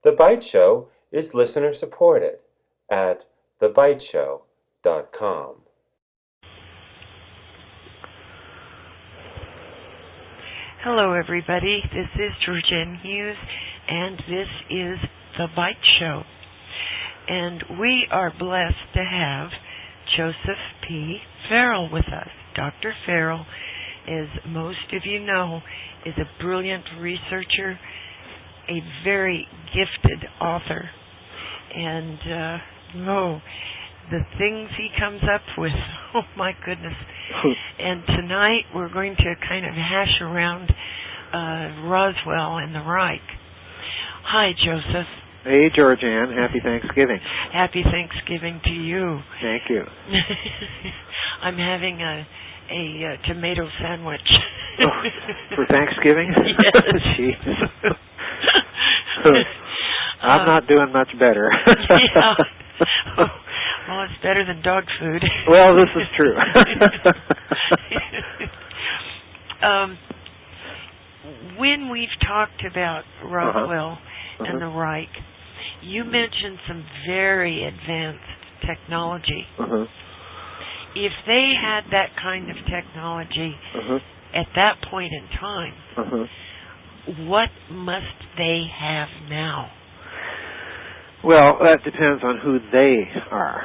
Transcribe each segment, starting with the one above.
The Byte Show is listener-supported at thebyteshow.com. Hello, everybody. This is GeorgeAnn Hughes, and this is The Byte Show. And we are blessed to have Joseph P. Farrell with us. Dr. Farrell, as most of you know, is a brilliant researcher, a very gifted author, and the things he comes up with, oh my goodness. And tonight we're going to kind of hash around Roswell and the Reich. Hi, Joseph. Hey, GeorgeAnn. Happy Thanksgiving. Happy Thanksgiving to you. Thank you. I'm having a tomato sandwich. Oh, for Thanksgiving? Yes. Jeez. I'm not doing much better. Yeah. Well, it's better than dog food. Well, this is true. When we've talked about Roswell and the Reich, you mentioned some very advanced technology. If they had that kind of technology at that point in time, what must they have now? Well, that depends on who they are.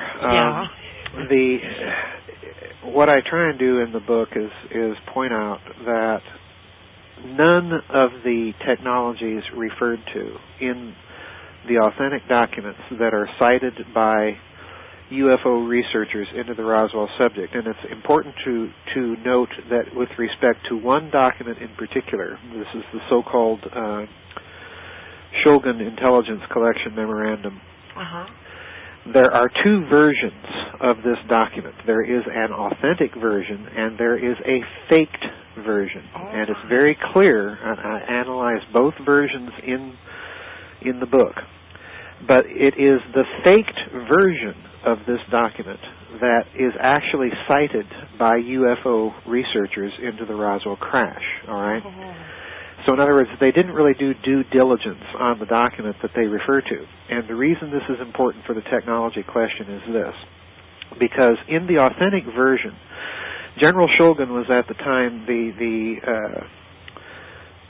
What I try and do in the book is point out that none of the technologies referred to in the authentic documents that are cited by UFO researchers into the Roswell subject, and it's important to note that with respect to one document in particular, this is the so-called Schulgan Intelligence Collection Memorandum. There are two versions of this document. There is an authentic version and there is a faked version. And it's very clear, and I analyze both versions in the book. But it is the faked version of this document that is actually cited by UFO researchers into the Roswell crash, all right? So in other words, they didn't really do due diligence on the document that they refer to. And the reason this is important for the technology question is this. Because in the authentic version, General Schulgan was at the time the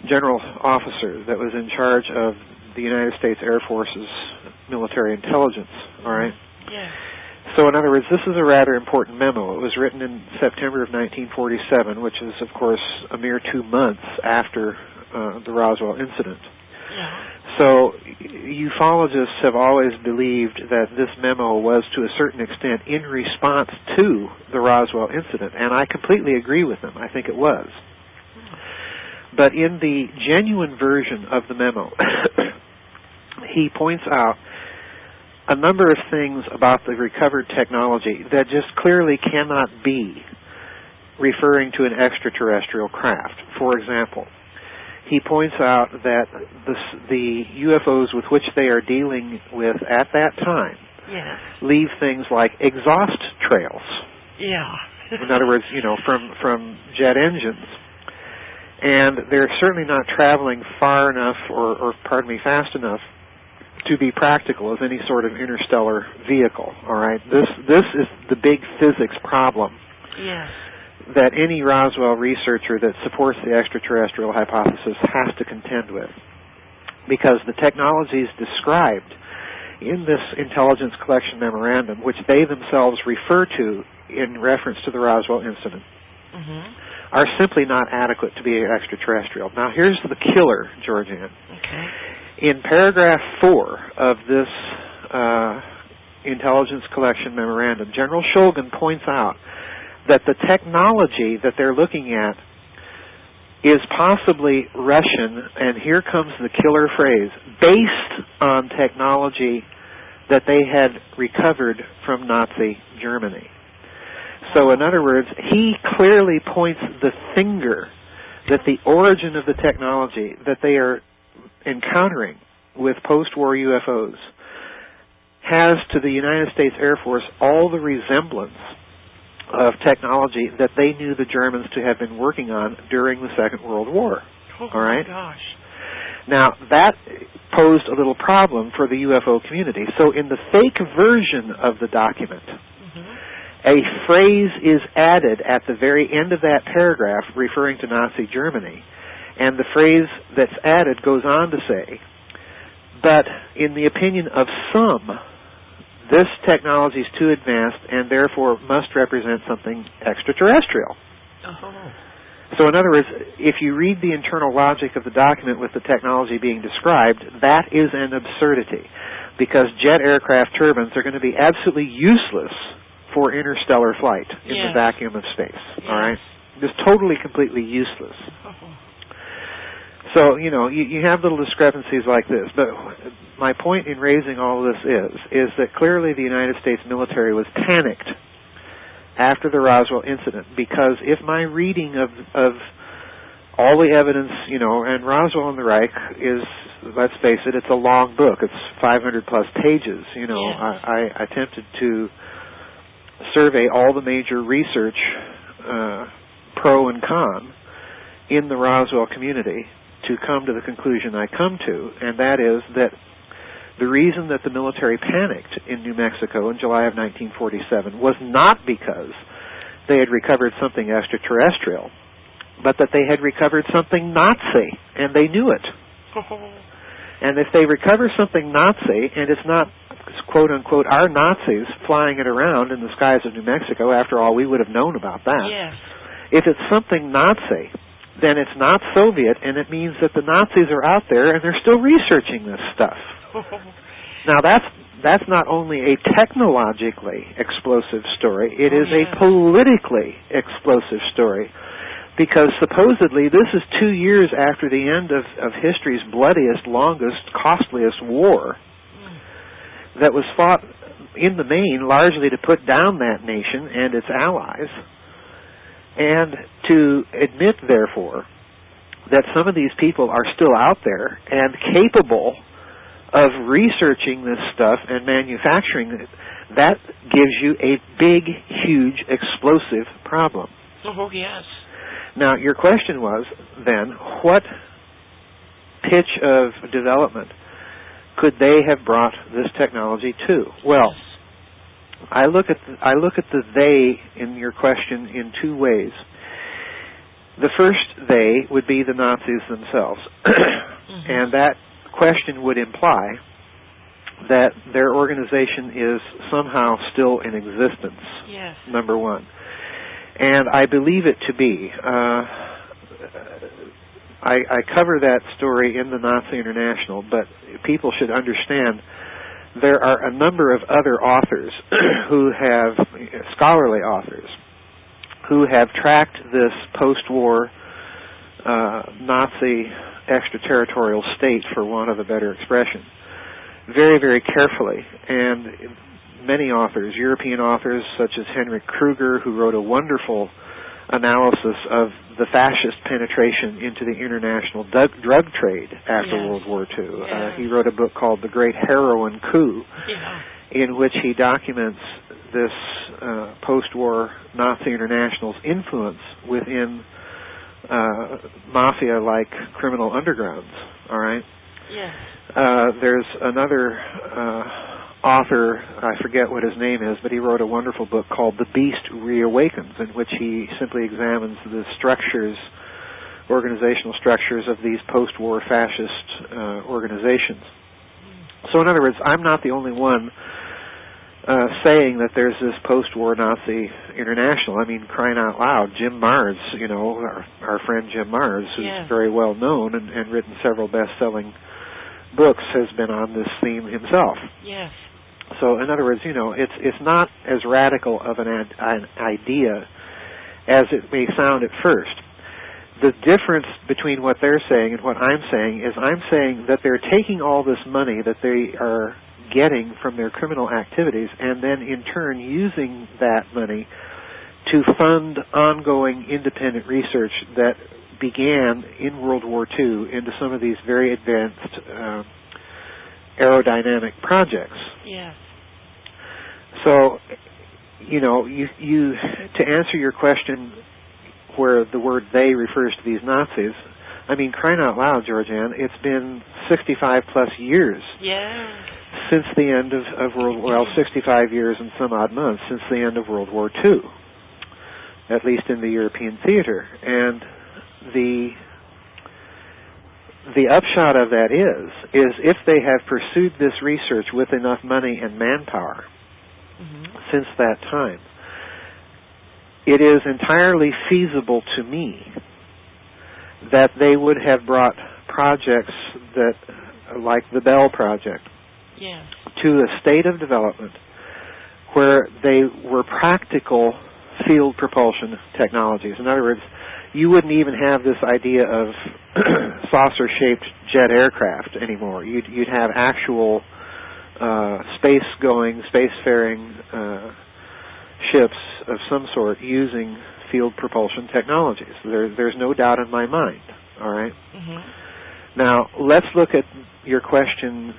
general officer that was in charge of the United States Air Force's military intelligence, all right? Yeah. So in other words, this is a rather important memo. It was written in September of 1947, which is, of course, a mere 2 months after the Roswell incident. Yeah. So ufologists have always believed that this memo was, to a certain extent, in response to the Roswell incident, and I completely agree with them. I think it was. But in the genuine version of the memo, he points out a number of things about the recovered technology that just clearly cannot be referring to an extraterrestrial craft. For example, he points out that the UFOs with which they are dealing with at that time leave things like exhaust trails. Yeah. In other words, from jet engines. And they're certainly not traveling far enough or fast enough to be practical as any sort of interstellar vehicle, all right? This is the big physics problem that any Roswell researcher that supports the extraterrestrial hypothesis has to contend with. Because the technologies described in this intelligence collection memorandum, which they themselves refer to in reference to the Roswell incident, are simply not adequate to be extraterrestrial. Now, here's the killer, GeorgeAnn. In paragraph 4 of this intelligence collection memorandum, General Schulgan points out that the technology that they're looking at is possibly Russian, and here comes the killer phrase, based on technology that they had recovered from Nazi Germany. So in other words, he clearly points the finger that the origin of the technology that they are encountering with post-war UFOs has to the United States Air Force all the resemblance of technology that they knew the Germans to have been working on during the Second World War. Oh, all right? my gosh. Now, that posed a little problem for the UFO community. So in the fake version of the document, a phrase is added at the very end of that paragraph referring to Nazi Germany. And the phrase that's added goes on to say, but in the opinion of some, this technology is too advanced and therefore must represent something extraterrestrial. So in other words, if you read the internal logic of the document with the technology being described, that is an absurdity, because jet aircraft turbines are going to be absolutely useless for interstellar flight in the vacuum of space. All right? Just totally, completely useless. So, you know, you have little discrepancies like this, but my point in raising all of this is that clearly the United States military was panicked after the Roswell incident, because if my reading of all the evidence, you know, and Roswell and the Reich is, let's face it, it's a long book. It's 500 plus pages. You know, I attempted to survey all the major research, pro and con, in the Roswell community to come to the conclusion I come to, and that is that the reason that the military panicked in New Mexico in July of 1947 was not because they had recovered something extraterrestrial, but that they had recovered something Nazi, and they knew it. And if they recover something Nazi, and it's not, quote-unquote, our Nazis flying it around in the skies of New Mexico, after all, we would have known about that. If it's something Nazi, then it's not Soviet, and it means that the Nazis are out there, and they're still researching this stuff. Now, that's not only a technologically explosive story, it is a politically explosive story, because supposedly this is 2 years after the end of history's bloodiest, longest, costliest war that was fought in the main largely to put down that nation and its allies, and to admit, therefore, that some of these people are still out there and capable of researching this stuff and manufacturing it, that gives you a big, huge, explosive problem. Now, your question was, then, what pitch of development could they have brought this technology to? Well, I look at the they in your question in two ways. The first they would be the Nazis themselves, and that question would imply that their organization is somehow still in existence, number one. And I believe it to be. I cover that story in the Nazi International, but people should understand there are a number of other authors who have, scholarly authors, who have tracked this post-war Nazi extraterritorial state, for want of a better expression, very, very carefully. And many authors, European authors such as Henrik Kruger, who wrote a wonderful analysis of the fascist penetration into the international drug trade after World War II. He wrote a book called The Great Heroin Coup, in which he documents this post-war Nazi international's influence within mafia-like criminal undergrounds. All right. There's another author, I forget what his name is, but he wrote a wonderful book called The Beast Reawakens, in which he simply examines the structures, organizational structures of these post-war fascist organizations. So in other words, I'm not the only one saying that there's this post-war Nazi international. I mean, crying out loud, Jim Marrs, you know, our friend Jim Marrs, who's very well known and written several best-selling books, has been on this theme himself. So, in other words, you know, it's not as radical of an idea as it may sound at first. The difference between what they're saying and what I'm saying is I'm saying that they're taking all this money that they are getting from their criminal activities and then in turn using that money to fund ongoing independent research that began in World War II into some of these very advanced aerodynamic projects. So, you know, you to answer your question where the word they refers to these Nazis, I mean, crying out loud, GeorgeAnn, it's been 65 plus years since the end of 65 years and some odd months since the end of World War II, at least in the European theater. And the upshot of that is if they have pursued this research with enough money and manpower since that time, it is entirely feasible to me that they would have brought projects that, like the Bell Project, to a state of development where they were practical field propulsion technologies. In other words, you wouldn't even have this idea of saucer-shaped jet aircraft anymore. You'd have actual spacefaring ships of some sort using field propulsion technologies. There's no doubt in my mind. All right. Now let's look at your question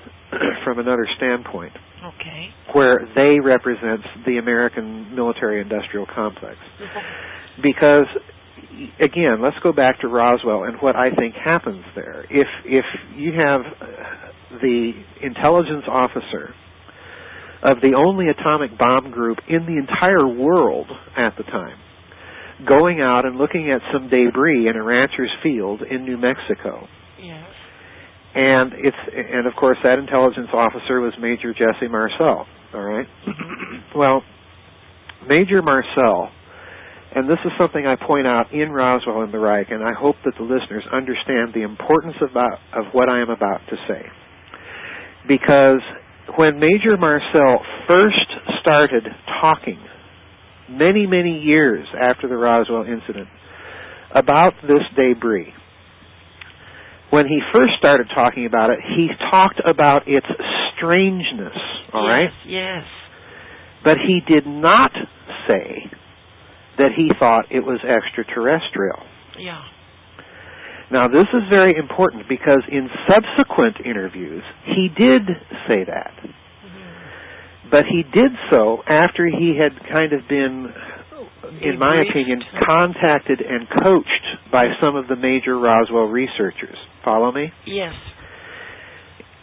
from another standpoint. Okay. Where they represents the American military-industrial complex, because again, let's go back to Roswell and what I think happens there. If you have the intelligence officer of the only atomic bomb group in the entire world at the time going out and looking at some debris in a rancher's field in New Mexico, and of course that intelligence officer was Major Jesse Marcell. All right. Well, Major Marcell, and this is something I point out in Roswell and the Reich, and I hope that the listeners understand the importance of what I am about to say. Because when Major Marcell first started talking, many, many years after the Roswell incident, about this debris, when he first started talking about it, he talked about its strangeness, all right? Yes. But he did not say that he thought it was extraterrestrial. Yeah. Now, this is very important because in subsequent interviews, he did say that. But he did so after he had kind of been, in my opinion, contacted and coached by some of the major Roswell researchers. Follow me? Yes.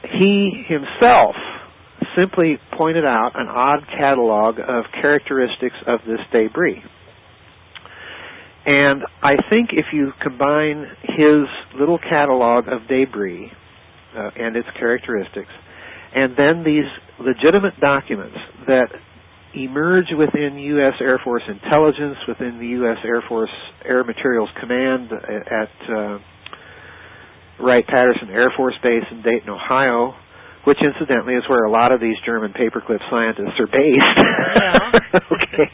He himself simply pointed out an odd catalog of characteristics of this debris. And I think if you combine his little catalog of debris and its characteristics, and then these legitimate documents that emerge within U.S. Air Force intelligence, within the U.S. Air Force Air Materials Command at Wright Patterson Air Force Base in Dayton, Ohio, which incidentally is where a lot of these German paperclip scientists are based. Okay.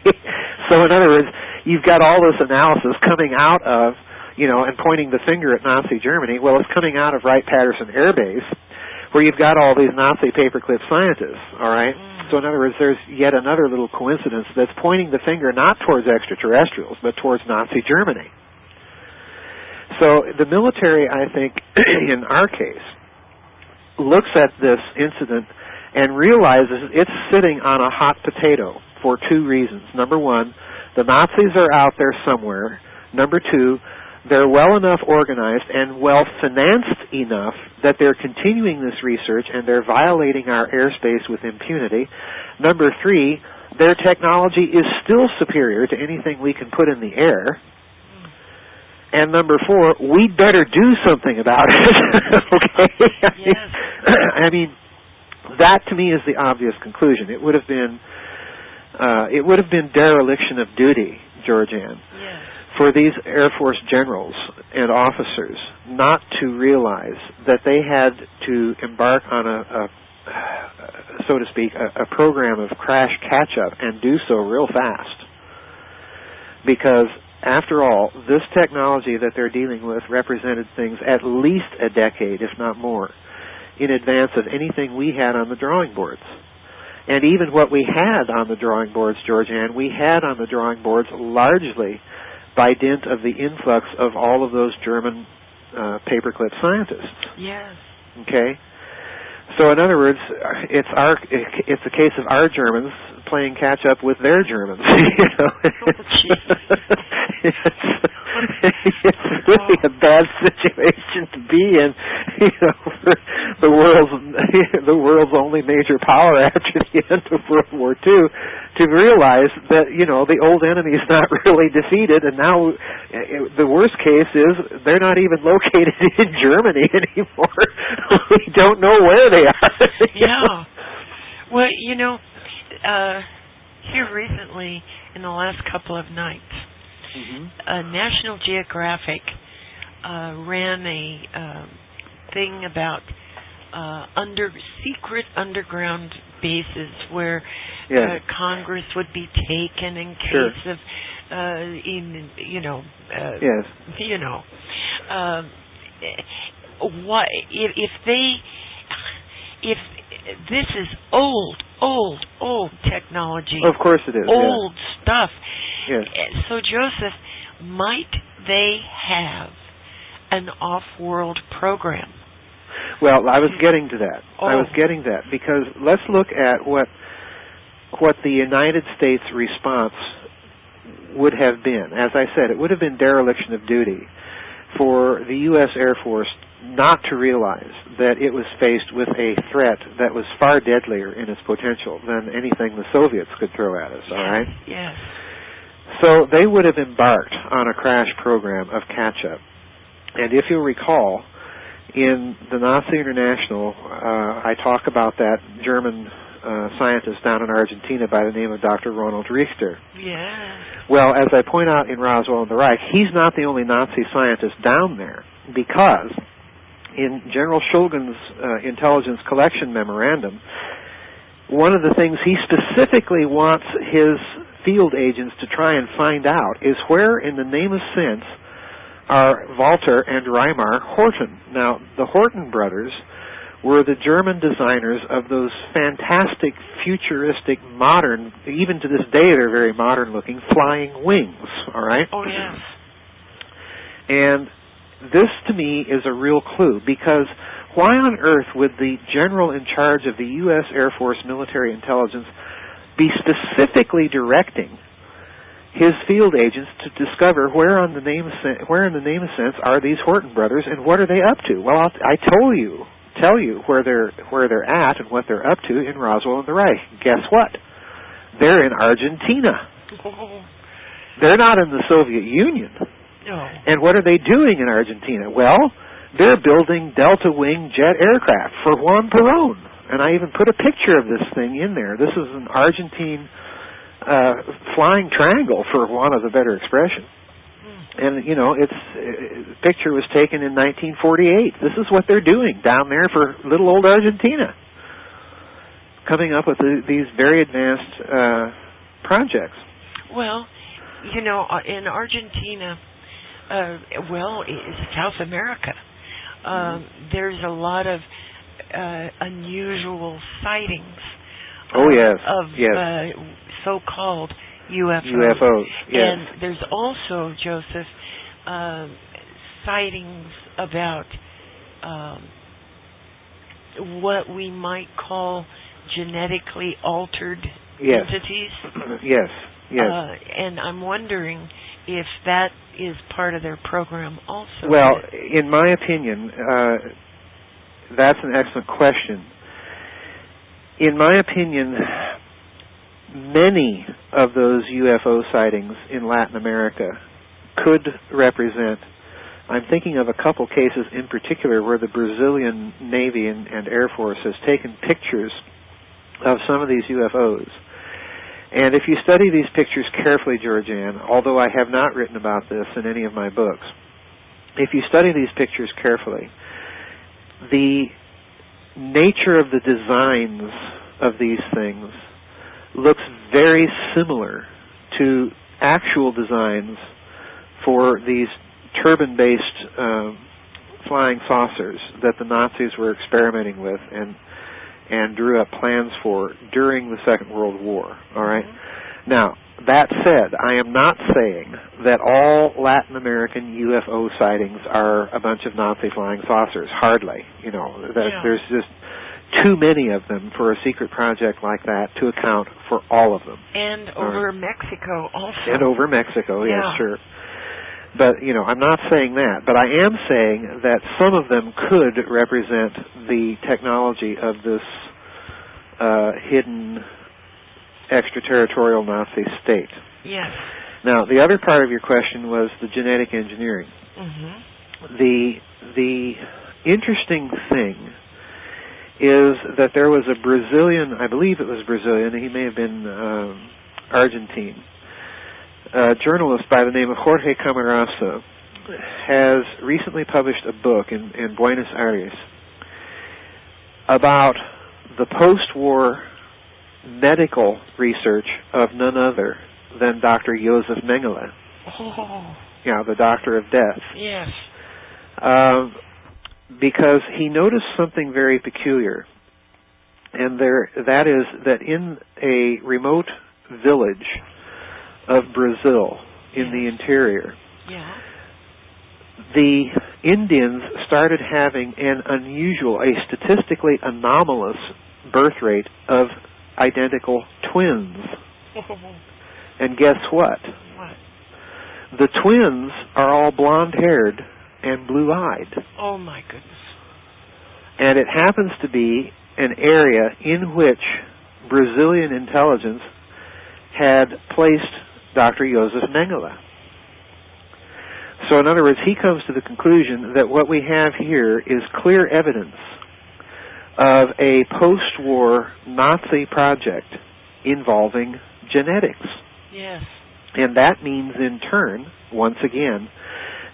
So in other words, you've got all this analysis coming out of, and pointing the finger at Nazi Germany. Well, it's coming out of Wright Patterson Air Base, where you've got all these Nazi paperclip scientists, all right? So in other words, there's yet another little coincidence that's pointing the finger not towards extraterrestrials, but towards Nazi Germany. So the military, I think, in our case, looks at this incident and realizes it's sitting on a hot potato for two reasons. Number one, the Nazis are out there somewhere. Number two, they're well enough organized and well financed enough that they're continuing this research and they're violating our airspace with impunity. Number three, their technology is still superior to anything we can put in the air. And number four, we'd better do something about it. Okay? Yes. I mean, that to me is the obvious conclusion. It would have been dereliction of duty, GeorgeAnn, for these Air Force generals and officers not to realize that they had to embark on a so to speak, a program of crash catch-up and do so real fast. Because after all, this technology that they're dealing with represented things at least a decade, if not more, in advance of anything we had on the drawing boards. And even what we had on the drawing boards, GeorgeAnn, we had on the drawing boards largely by dint of the influx of all of those German paperclip scientists. Yes. Okay? So in other words, it's a case of our Germans playing catch up with their Germans. Oh, gee. Well, It's really a bad situation to be in, for the world's only major power after the end of World War II, to realize that, the old enemy's not really defeated, and now the worst case is they're not even located in Germany anymore. We don't know where they are. Yeah. Well, here recently, in the last couple of nights, National Geographic ran a thing about secret underground bases where Congress would be taken in case of, what if this is old technology. Of course it is. Old stuff. Yes. So, Joseph, might they have an off-world program? Well, I was getting to that. Because let's look at what the United States response would have been. As I said, it would have been dereliction of duty for the U.S. Air Force not to realize that it was faced with a threat that was far deadlier in its potential than anything the Soviets could throw at us, all right? Yes. So they would have embarked on a crash program of catch-up. And if you'll recall, in the Nazi International, I talk about that German scientist down in Argentina by the name of Dr. Ronald Richter. Yeah. Well, as I point out in Roswell and the Reich, he's not the only Nazi scientist down there, because in General Schulgan's intelligence collection memorandum, one of the things he specifically wants his field agents to try and find out is where, in the name of sense, are Walter and Reimar Horton. Now, the Horton brothers were the German designers of those fantastic, futuristic, modern, even to this day they're very modern-looking, flying wings, all right? Oh, yes. And this, to me, is a real clue, because why on earth would the general in charge of the U.S. Air Force military intelligence be specifically directing his field agents to discover where in the name of sense are these Horton brothers and what are they up to? Well, I tell you where they're at and what they're up to in Roswell and the Reich. Guess what? They're in Argentina. They're not in the Soviet Union. No. And what are they doing in Argentina? Well, they're building Delta Wing jet aircraft for Juan Perón. And I even put a picture of this thing in there. This is an Argentine flying triangle, for want of a better expression. And, the picture was taken in 1948. This is what they're doing down there for little old Argentina, coming up with these very advanced projects. Well, in Argentina, South America, there's a lot of unusual sightings of so-called UFOs. Yes. And there's also, Joseph, sightings about what we might call genetically altered entities. Yes. And I'm wondering if that is part of their program also. Well, in my opinion, that's an excellent question. In my opinion, many of those UFO sightings in Latin America could represent, I'm thinking of a couple cases in particular where the Brazilian Navy and Air Force has taken pictures of some of these UFOs. And if you study these pictures carefully, GeorgeAnn, although I have not written about this in any of my books, if you study these pictures carefully, the nature of the designs of these things looks very similar to actual designs for these turbine-based flying saucers that the Nazis were experimenting with and drew up plans for during the Second World War. All right. Mm-hmm. Now, that said, I am not saying that all Latin American UFO sightings are a bunch of Nazi flying saucers. Hardly. There's just too many of them for a secret project like that to account for all of them. And over Mexico also. And over Mexico, yes, sure. But, I'm not saying that. But I am saying that some of them could represent the technology of this hidden extraterritorial Nazi state. Yes. Now, the other part of your question was the genetic engineering. Mm-hmm. The interesting thing is that there was a Brazilian, I believe it was Brazilian, he may have been Argentine, a journalist by the name of Jorge Camarasa has recently published a book in Buenos Aires about the post-war medical research of none other than Dr. Josef Mengele. Oh. Yeah, the doctor of death. Yes. Because he noticed something very peculiar, and that is that in a remote village of Brazil in the interior, the Indians started having an unusual, a statistically anomalous birth rate of identical twins. And guess what? What? The twins are all blonde-haired and blue-eyed. Oh, my goodness. And it happens to be an area in which Brazilian intelligence had placed Dr. Josef Mengele. So in other words, he comes to the conclusion that what we have here is clear evidence of a post-war Nazi project involving genetics. Yes. And that means in turn, once again,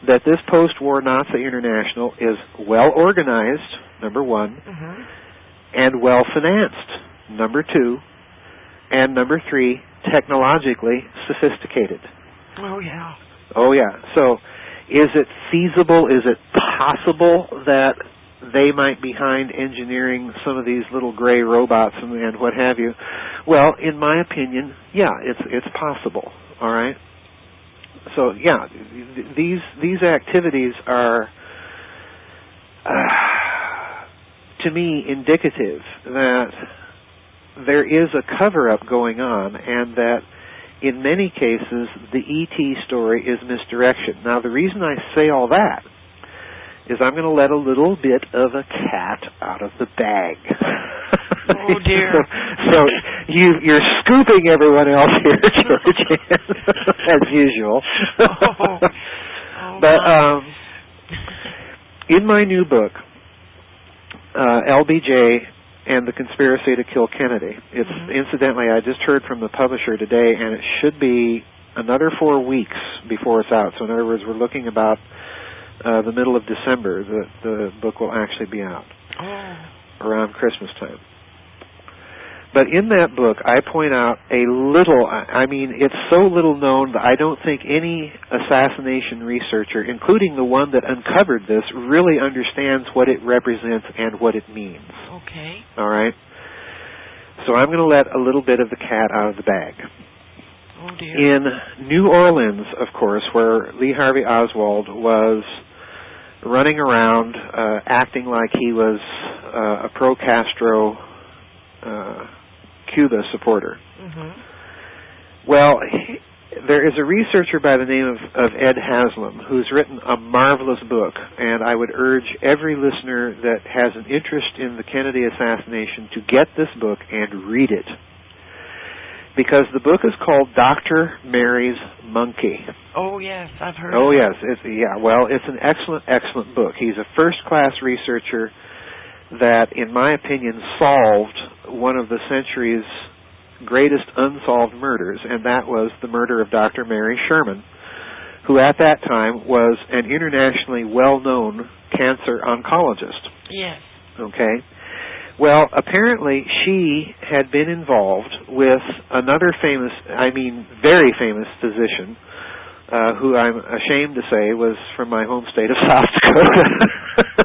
that this post-war Nazi international is well organized, number one, and well financed, number two, and number three, technologically sophisticated. Oh, yeah. Oh, yeah. So is it feasible, is it possible that they might be behind engineering some of these little gray robots and what have you? Well, in my opinion, yeah, it's possible. All right. So yeah, these activities are, to me, indicative that there is a cover-up going on, and that in many cases the ET story is misdirection. Now, the reason I say all that is I'm going to let a little bit of a cat out of the bag. Oh, dear. So you're scooping everyone else here, GeorgeAnn, as usual. But in my new book, LBJ and the Conspiracy to Kill Kennedy, it's incidentally, I just heard from the publisher today, and it should be another 4 weeks before it's out. So in other words, we're looking about the middle of December that the book will actually be out, around Christmas time. But in that book, I point out a little, I mean, it's so little known that I don't think any assassination researcher, including the one that uncovered this, really understands what it represents and what it means. Okay. All right? So I'm going to let a little bit of the cat out of the bag. Oh, dear. In New Orleans, of course, where Lee Harvey Oswald was running around acting like he was a pro-Castro Cuba supporter. Well, there is a researcher by the name of Ed Haslam who's written a marvelous book, and I would urge every listener that has an interest in the Kennedy assassination to get this book and read it. Because the book is called Dr. Mary's Monkey. Oh, yes, I've heard of it. Oh, yes. It's an excellent, excellent book. He's a first-class researcher that, in my opinion, solved one of the century's greatest unsolved murders, and that was the murder of Dr. Mary Sherman, who at that time was an internationally well-known cancer oncologist. Yes. Okay. Well, apparently she had been involved with another famous, very famous physician, who I'm ashamed to say was from my home state of South Dakota.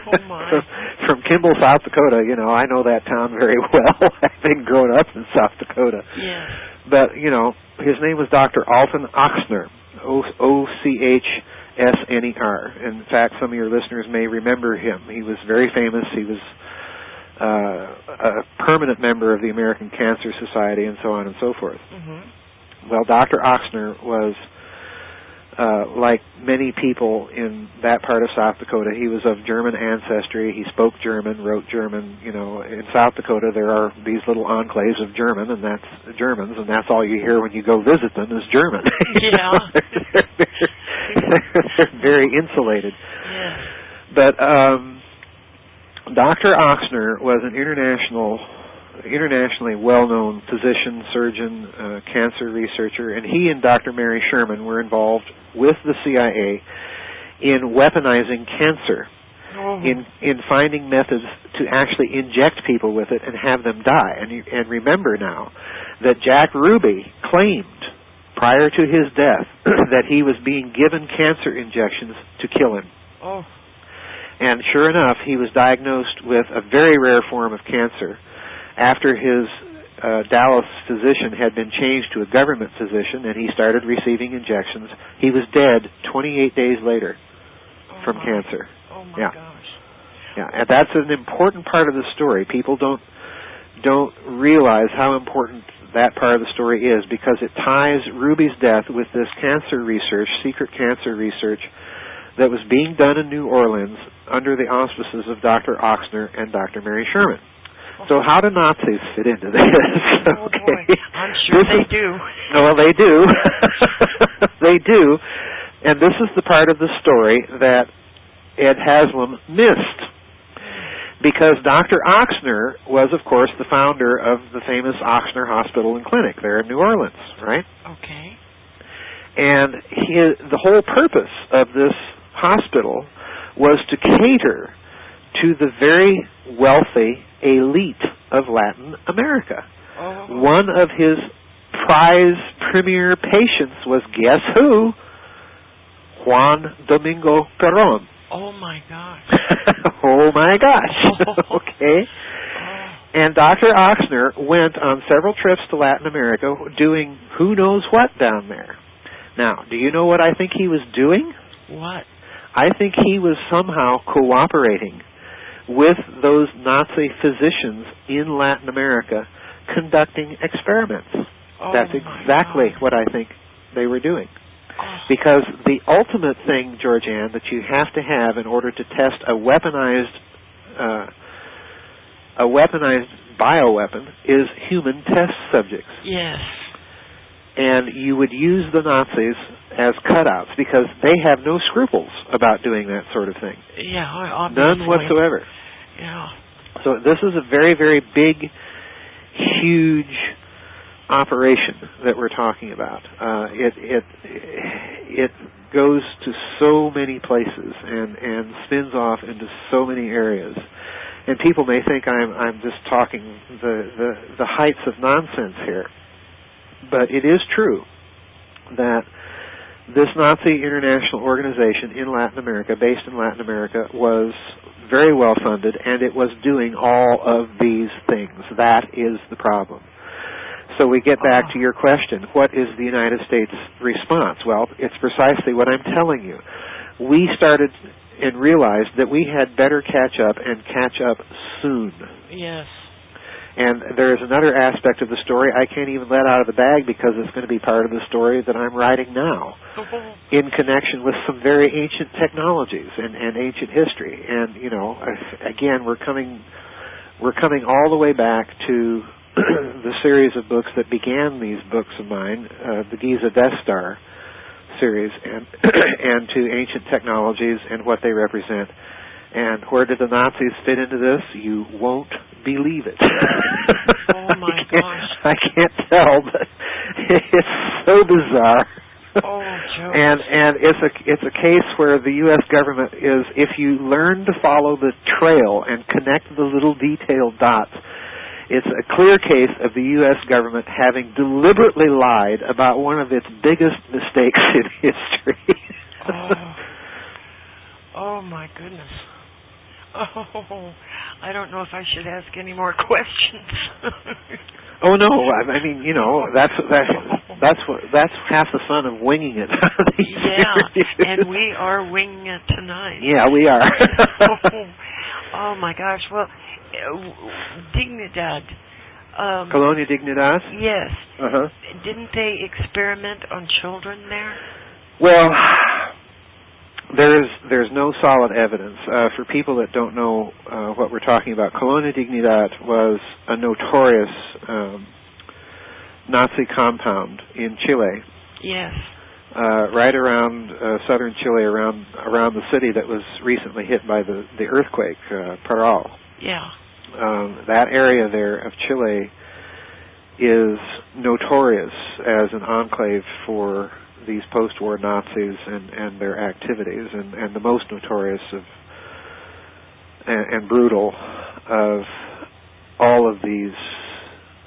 Oh, my. From Kimball, South Dakota. You know, I know that town very well. I've been growing up in South Dakota. Yeah. But, you know, his name was Dr. Alton Ochsner, Ochsner. In fact, some of your listeners may remember him. He was very famous. He was a permanent member of the American Cancer Society and so on and so forth. Well, Dr. Ochsner was like many people in that part of South Dakota, he was of German ancestry. He spoke German, wrote German. You know, in South Dakota there are these little enclaves of German, and that's Germans, and that's all you hear when you go visit them is German. Yeah. They're very insulated. Yeah. But Dr. Oxner was an internationally well-known physician, surgeon, cancer researcher, and he and Dr. Mary Sherman were involved with the CIA in weaponizing cancer, in finding methods to actually inject people with it and have them die. And remember now that Jack Ruby claimed prior to his death that he was being given cancer injections to kill him. Oh. And sure enough, he was diagnosed with a very rare form of cancer after his Dallas physician had been changed to a government physician, and he started receiving injections. He was dead 28 days later from cancer. Oh my gosh. Yeah, and that's an important part of the story. People don't realize how important that part of the story is, because it ties Ruby's death with this cancer research, secret cancer research, that was being done in New Orleans under the auspices of Dr. Oxner and Dr. Mary Sherman. So how do Nazis fit into this? Oh boy, I'm sure they do. Well, they do. They do. And this is the part of the story that Ed Haslam missed. Because Dr. Oxner was, of course, the founder of the famous Oxner Hospital and Clinic there in New Orleans, right? Okay. And the whole purpose of this hospital was to cater to the very wealthy elite of Latin America. Oh. One of his prize premier patients was, guess who? Juan Domingo Perón. Oh my gosh. Oh my gosh. Okay. And Dr. Oxner went on several trips to Latin America doing who knows what down there. Now, do you know what I think he was doing? What? I think he was somehow cooperating with those Nazi physicians in Latin America conducting experiments. Oh, that's exactly what I think they were doing. Oh. Because the ultimate thing, GeorgeAnn, that you have to have in order to test a weaponized bioweapon is human test subjects. Yes. And you would use the Nazis as cutouts because they have no scruples about doing that sort of thing. Yeah, obviously. None whatsoever. Yeah. So this is a very, very big, huge operation that we're talking about. It goes to so many places and spins off into so many areas. And people may think I'm just talking the heights of nonsense here. But it is true that this Nazi international organization in Latin America, based in Latin America, was very well funded, and it was doing all of these things. That is the problem. So we get back to your question, what is the United States response? Well, it's precisely what I'm telling you. We started and realized that we had better catch up and catch up soon. Yes. And there is another aspect of the story I can't even let out of the bag because it's going to be part of the story that I'm writing now in connection with some very ancient technologies and ancient history. And, you know, again, we're coming all the way back to the series of books that began these books of mine, the Giza Death Star series, and to ancient technologies and what they represent. And where did the Nazis fit into this? You won't believe it. Oh my gosh! I can't tell, but it's so bizarre. Oh, Joe. And it's a case where the U.S. government is, if you learn to follow the trail and connect the little detailed dots, it's a clear case of the U.S. government having deliberately lied about one of its biggest mistakes in history. Oh my goodness. Oh, I don't know if I should ask any more questions. Oh no! I mean, you know, that's half the fun of winging it. Yeah, and we are winging it tonight. Yeah, we are. Oh my gosh! Well, Dignidad. Colonia Dignidad. Yes. Uh-huh. Didn't they experiment on children there? Well, there's no solid evidence. For people that don't know what we're talking about, Colonia Dignidad was a notorious Nazi compound in Chile. Yes. Right around southern Chile, around the city that was recently hit by the earthquake, Farrell. Yeah. That area there of Chile is notorious as an enclave for these post-war Nazis and their activities, and the most notorious and brutal of all of these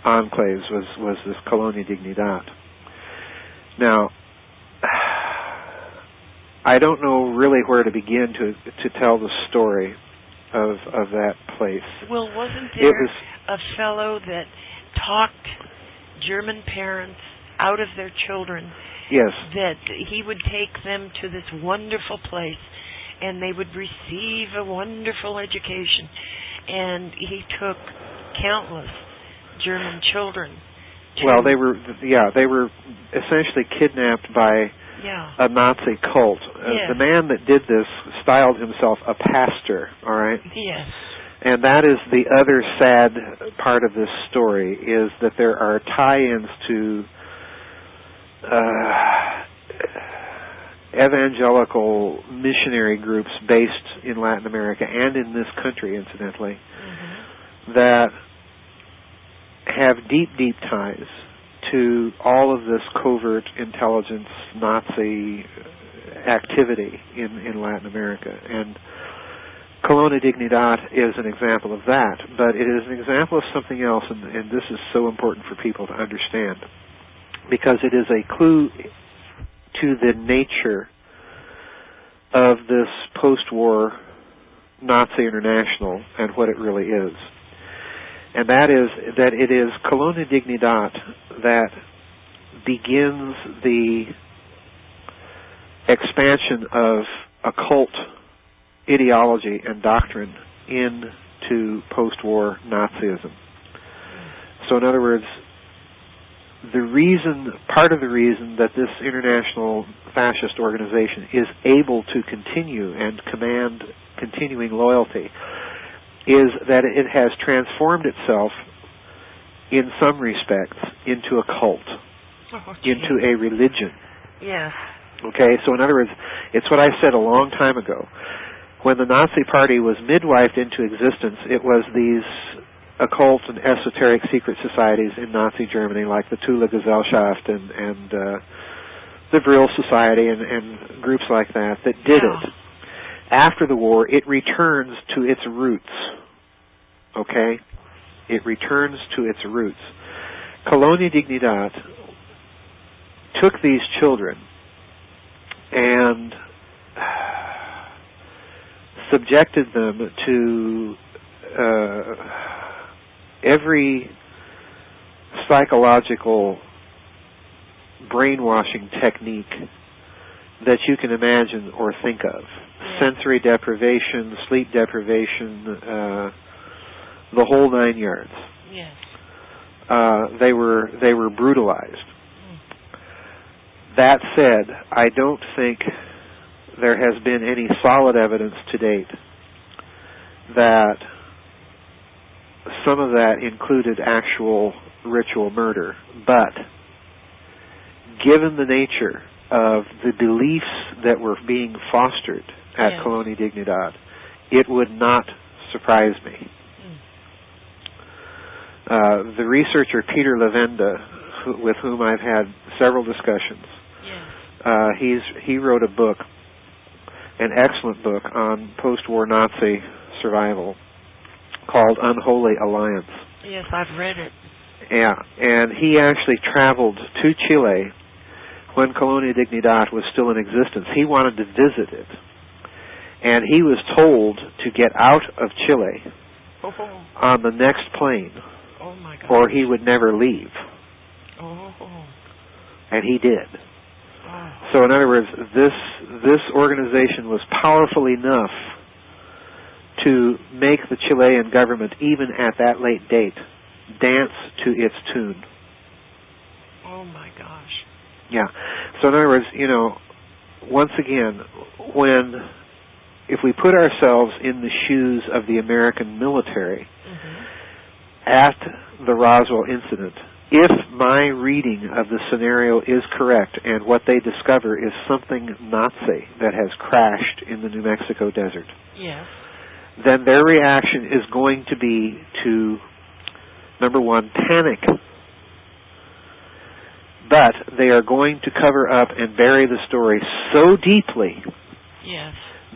enclaves was this Colonia Dignidad. Now, I don't know really where to begin to tell the story of that place. Well, wasn't there a fellow that talked German parents out of their children? Yes. That he would take them to this wonderful place, and they would receive a wonderful education. And he took countless German children. Well, they were essentially kidnapped by a Nazi cult. The man that did this styled himself a pastor, all right? Yes. And that is the other sad part of this story, is that there are tie-ins to evangelical missionary groups based in Latin America and in this country, incidentally, that have deep, deep ties to all of this covert intelligence Nazi activity in Latin America. And Colonia Dignidad is an example of that, but it is an example of something else, and this is so important for people to understand, because it is a clue to the nature of this post-war Nazi international and what it really is. And that is that it is Colonia Dignidad that begins the expansion of occult ideology and doctrine into post-war Nazism. So in other words, part of the reason that this international fascist organization is able to continue and command continuing loyalty is that it has transformed itself in some respects into a cult, into a religion. Yes. Okay, so in other words, it's what I said a long time ago. When the Nazi Party was midwifed into existence, it was these occult and esoteric secret societies in Nazi Germany, like the Thule Gesellschaft and the Vril Society and groups like that did it. After the war, it returns to its roots. Okay? It returns to its roots. Colonia Dignidad took these children and subjected them to every psychological brainwashing technique that you can imagine or think of. Sensory deprivation, sleep deprivation, the whole 9 yards. Yes. They were brutalized. That said, I don't think there has been any solid evidence to date that some of that included actual ritual murder. But given the nature of the beliefs that were being fostered at Colonia Dignidad, it would not surprise me. The researcher Peter Levenda, with whom I've had several discussions, he wrote a book, an excellent book on post-war Nazi survival called Unholy Alliance. Yes, I've read it. Yeah, and he actually traveled to Chile when Colonia Dignidad was still in existence. He wanted to visit it. And he was told to get out of Chile on the next plane, or he would never leave. And he did. So in other words, this organization was powerful enough to make the Chilean government, even at that late date, dance to its tune. Oh my gosh. Yeah. So in other words, once again, if we put ourselves in the shoes of the American military at the Roswell incident, if my reading of the scenario is correct and what they discover is something Nazi that has crashed in the New Mexico desert, then their reaction is going to be to, number one, panic. But they are going to cover up and bury the story so deeply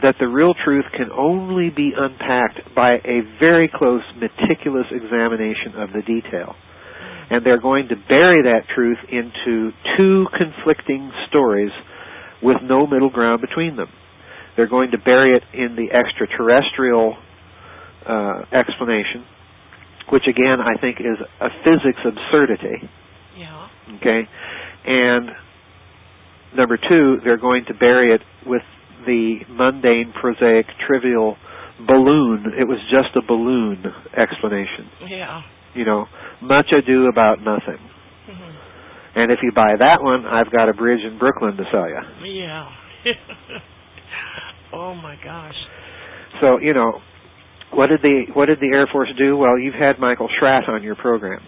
that the real truth can only be unpacked by a very close, meticulous examination of the detail. And they're going to bury that truth into two conflicting stories with no middle ground between them. They're going to bury it in the extraterrestrial explanation, which again I think is a physics absurdity. Okay? And number two, they're going to bury it with the mundane, prosaic, trivial balloon. It was just a balloon explanation. You know, much ado about nothing. And if you buy that one, I've got a bridge in Brooklyn to sell you. Oh my gosh. So, you know, what did the Air Force do? Well, you've had Michael Schratt on your program.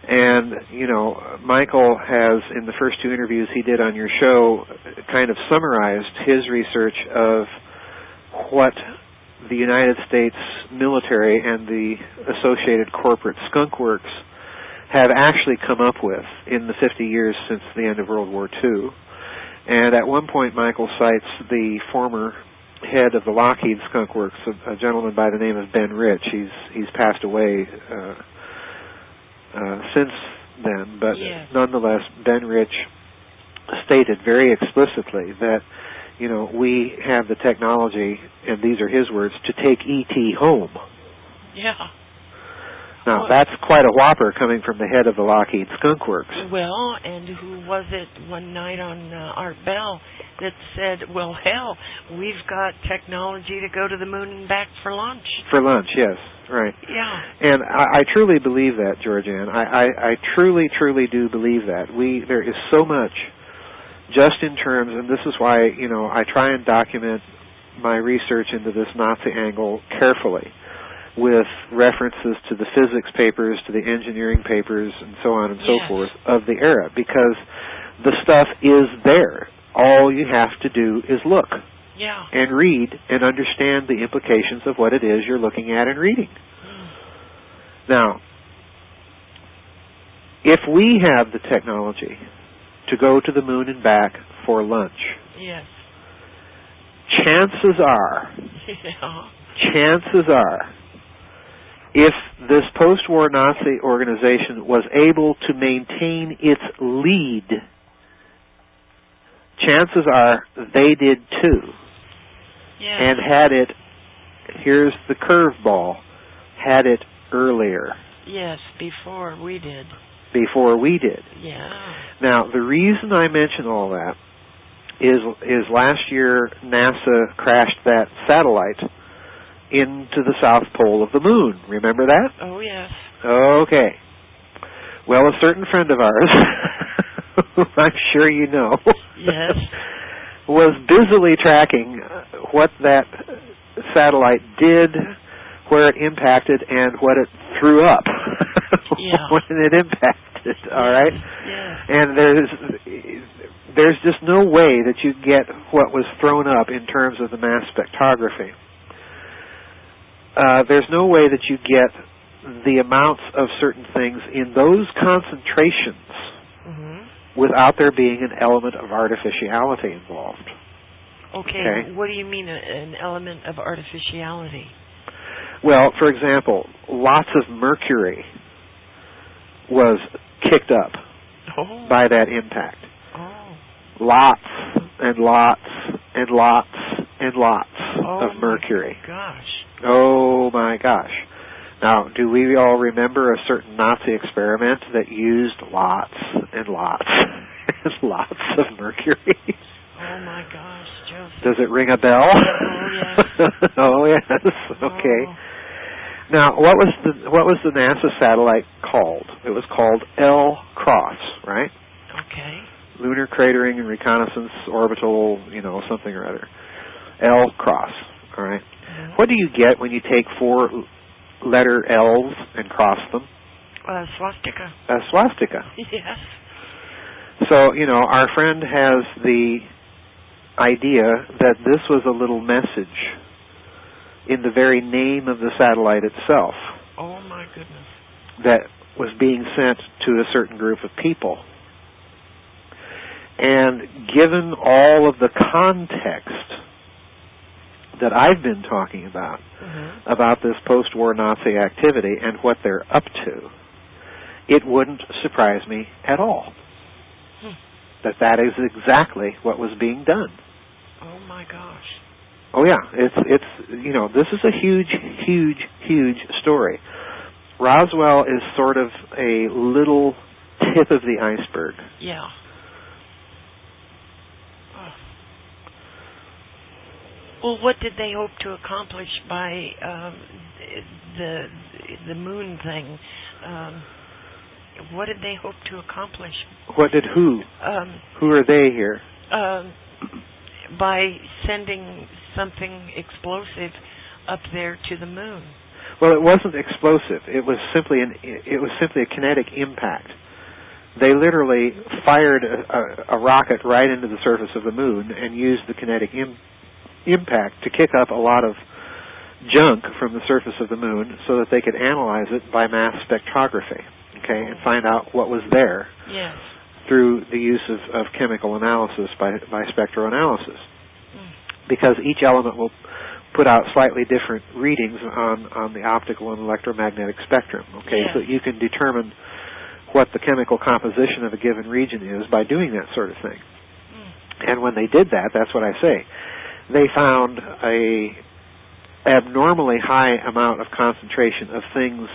And, you know, Michael has, in the first two interviews he did on your show, kind of summarized his research of what the United States military and the associated corporate skunkworks have actually come up with in the 50 years since the end of World War II. And at one point, Michael cites the former head of the Lockheed skunkworks, a gentleman by the name of Ben Rich. He's passed away since then, but nonetheless, Ben Rich stated very explicitly that, you know, we have the technology, and these are his words, to take E.T. home. Now, that's quite a whopper coming from the head of the Lockheed Skunk Works. Well, and who was it one night on Art Bell that said, well, hell, we've got technology to go to the moon and back for lunch? For lunch, yes, right. And I truly believe that, GeorgeAnn. I truly, truly do believe that. There is so much just in terms, and this is why, you know, I try and document my research into this Nazi angle carefully, with references to the physics papers, to the engineering papers, and so on and so forth of the era, because the stuff is there. All you have to do is look and read and understand the implications of what it is you're looking at and reading. Now, if we have the technology to go to the moon and back for lunch, chances are, if this post-war Nazi organization was able to maintain its lead, chances are they did too. And had it, here's the curveball, had it earlier. Before we did. Now, the reason I mention all that is last year NASA crashed that satellite into the south pole of the moon. Remember that? Oh, yes. Okay. Well, a certain friend of ours, who I'm sure you know, was busily tracking what that satellite did, where it impacted, and what it threw up when it impacted, all right? And there's just no way that you get what was thrown up in terms of the mass spectrography. There's no way that you get the amounts of certain things in those concentrations without there being an element of artificiality involved. Okay, what do you mean an element of artificiality? Well, for example, lots of mercury was kicked up by that impact. Lots and lots and lots and lots of mercury. Oh my gosh. Now, do we all remember a certain Nazi experiment that used lots and lots and lots of mercury? Oh my gosh, Joseph. Does it ring a bell? Oh yes. Oh yes. Okay. Now, what was the NASA satellite called? It was called L Cross, right? Okay. Lunar Cratering and Reconnaissance Orbital, something or other. L cross, all right? Mm-hmm. What do you get when you take 4 letter L's and cross them? Swastika. A swastika. Yes. So, our friend has the idea that this was a little message in the very name of the satellite itself. Oh, my goodness. That was being sent to a certain group of people. And given all of the context that I've been talking about, about this post-war Nazi activity and what they're up to, it wouldn't surprise me at all that is exactly what was being done. Oh my gosh. Oh yeah, it's this is a huge story. Roswell is sort of a little tip of the iceberg. Yeah. Well, what did they hope to accomplish by the moon thing? What did they hope to accomplish? What did who? Who are they here? By sending something explosive up there to the moon. Well, it wasn't explosive. It was simply a kinetic impact. They literally fired a rocket right into the surface of the moon and used the kinetic impact to kick up a lot of junk from the surface of the moon so that they could analyze it by mass spectrography, and find out what was there through the use of chemical analysis by spectroanalysis. Because each element will put out slightly different readings on the optical and electromagnetic spectrum, so that you can determine what the chemical composition of a given region is by doing that sort of thing. And when they did that, that's what I say, they found a abnormally high amount of concentration of things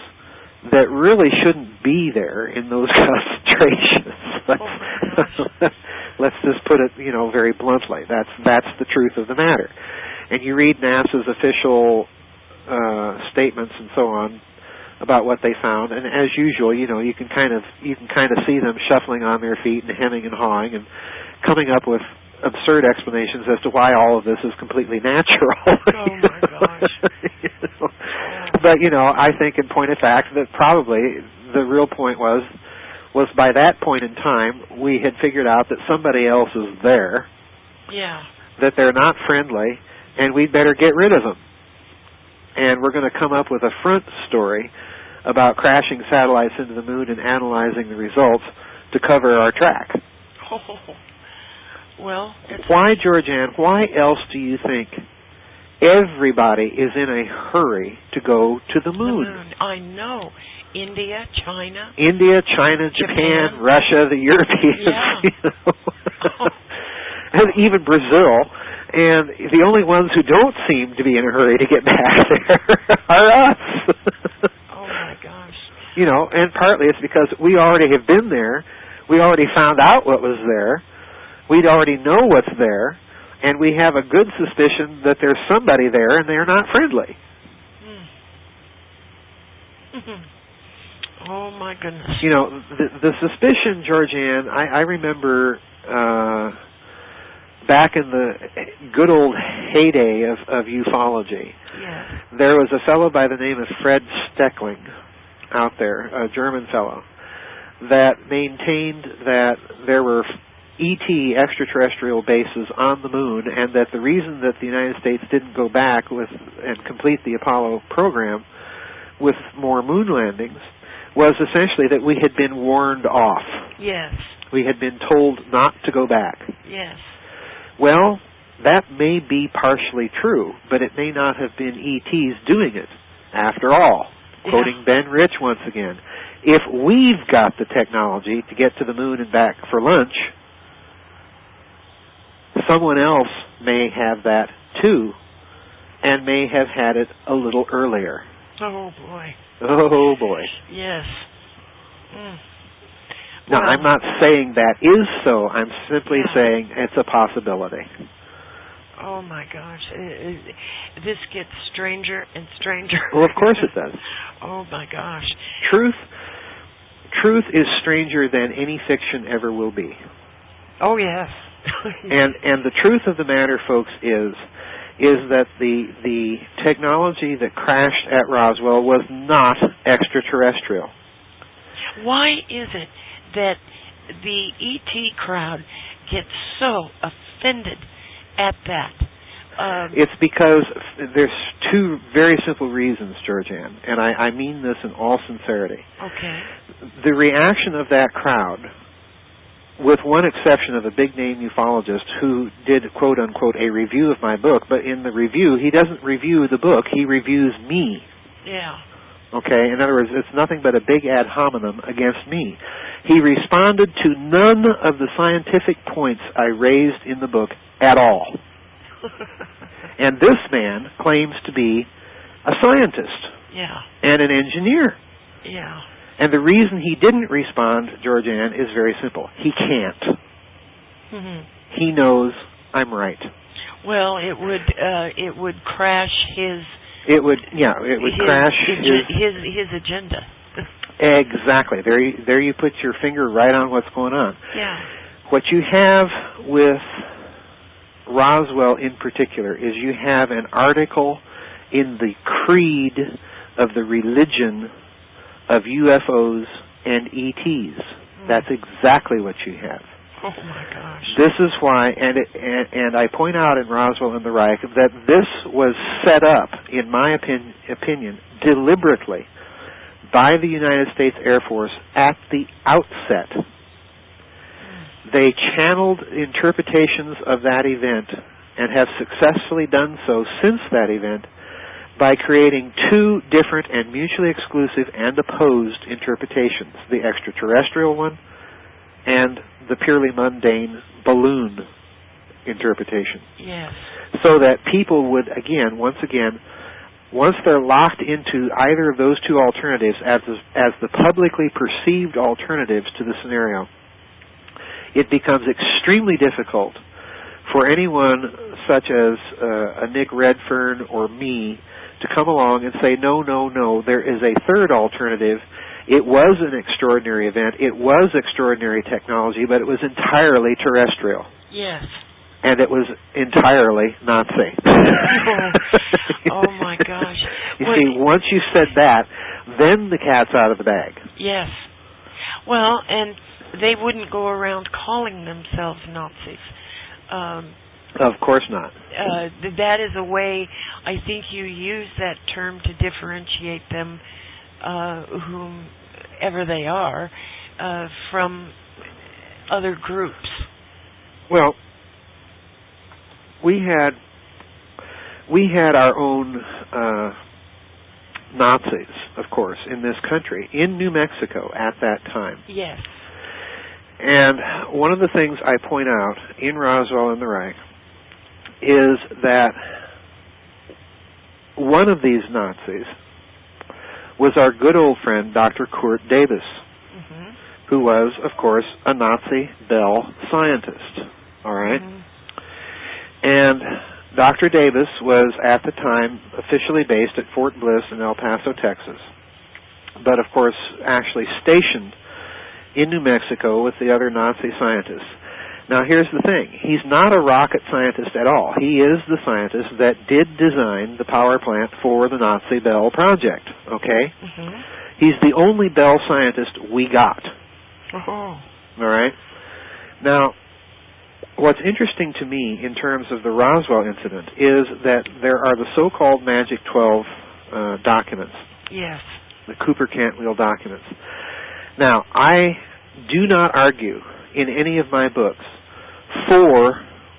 that really shouldn't be there in those concentrations. Let's just put it, very bluntly. That's the truth of the matter. And you read NASA's official statements and so on about what they found, and as usual, you can kind of see them shuffling on their feet and hemming and hawing and coming up with absurd explanations as to why all of this is completely natural. Oh my gosh. But I think in point of fact that probably the real point was by that point in time we had figured out that somebody else is there. Yeah. That they're not friendly, and we'd better get rid of them. And we're going to come up with a front story about crashing satellites into the moon and analyzing the results to cover our track. Oh. Well, why, GeorgeAnn, why else do you think everybody is in a hurry to go to the moon? I know. India, China, Japan, Russia, the Europeans, and even Brazil. And the only ones who don't seem to be in a hurry to get back there are us. Oh, my gosh. And partly it's because we already have been there. We already found out what was there. We already know what's there. And we have a good suspicion that there's somebody there and they're not friendly. Oh, my goodness. The suspicion, GeorgeAnn, I remember back in the good old heyday of ufology, there was a fellow by the name of Fred Steckling out there, a German fellow, that maintained that there were ET extraterrestrial bases on the moon, and that the reason that the United States didn't go back and complete the Apollo program with more moon landings was essentially that we had been warned off. Yes. We had been told not to go back. Yes. Well, that may be partially true, but it may not have been ETs doing it. After all, quoting Ben Rich once again, if we've got the technology to get to the moon and back for lunch, someone else may have that too, and may have had it a little earlier. Oh, boy. Oh, boy. Yes. Now, I'm not saying that is so. I'm simply saying it's a possibility. Oh, my gosh. This gets stranger and stranger. Well, of course it does. Oh, my gosh. Truth is stranger than any fiction ever will be. Oh, yes. And the truth of the matter, folks, is that the technology that crashed at Roswell was not extraterrestrial. Why is it that the ET crowd gets so offended at that? It's because there's two very simple reasons, GeorgeAnn, and I mean this in all sincerity. Okay. The reaction of that crowd, with one exception of a big-name ufologist who did, quote-unquote, a review of my book, but in the review, he doesn't review the book, he reviews me. Yeah. Okay? In other words, it's nothing but a big ad hominem against me. He responded to none of the scientific points I raised in the book at all. And this man claims to be a scientist. Yeah. And an engineer. Yeah. And the reason he didn't respond, GeorgeAnn, is very simple. He can't. Mm-hmm. He knows I'm right. Well, it would crash his. It would crash his agenda. Exactly. There you put your finger right on what's going on. Yeah. What you have with Roswell in particular is you have an article in the creed of the religion of UFOs and ETs. That's exactly what you have. Oh my gosh! This is why, and I point out in Roswell and the Reich that this was set up, in my opinion, deliberately by the United States Air Force at the outset. They channeled interpretations of that event and have successfully done so since that event by creating two different and mutually exclusive and opposed interpretations, the extraterrestrial one and the purely mundane balloon interpretation. Yes. So that people would, once they're locked into either of those two alternatives as the publicly perceived alternatives to the scenario, it becomes extremely difficult for anyone such as a Nick Redfern or me to come along and say, no, there is a third alternative. It was an extraordinary event. It was extraordinary technology, but it was entirely terrestrial. Yes. And it was entirely Nazi. Oh my gosh. You see, once you said that, then the cat's out of the bag. Yes. Well, and they wouldn't go around calling themselves Nazis. Of course not. That is a way, I think you use that term to differentiate them, whomever they are, from other groups. Well, we had our own Nazis, of course, in this country, in New Mexico at that time. Yes. And one of the things I point out in Roswell and the Reich is that one of these Nazis was our good old friend, Dr. Curt Davis, who was, of course, a Nazi Bell scientist. All right? And Dr. Davis was, at the time, officially based at Fort Bliss in El Paso, Texas, but, of course, actually stationed in New Mexico with the other Nazi scientists. Now, here's the thing. He's not a rocket scientist at all. He is the scientist that did design the power plant for the Nazi Bell project, okay? He's the only Bell scientist we got. All right? Now, what's interesting to me in terms of the Roswell incident is that there are the so-called Magic 12 documents. Yes. The Cooper-Cantwheel documents. Now, I do not argue in any of my books for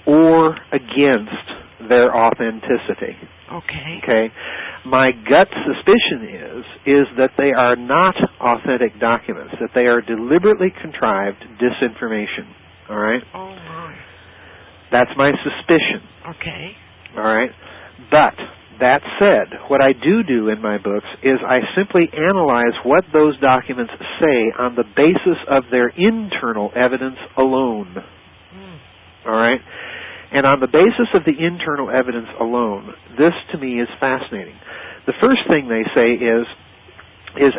or against their authenticity. Okay? My gut suspicion is that they are not authentic documents, that they are deliberately contrived disinformation. All right? Oh, my. That's my suspicion. Okay. All right? But that said, what I do in my books is I simply analyze what those documents say on the basis of their internal evidence alone. All right? And on the basis of the internal evidence alone, this to me is fascinating. The first thing they say is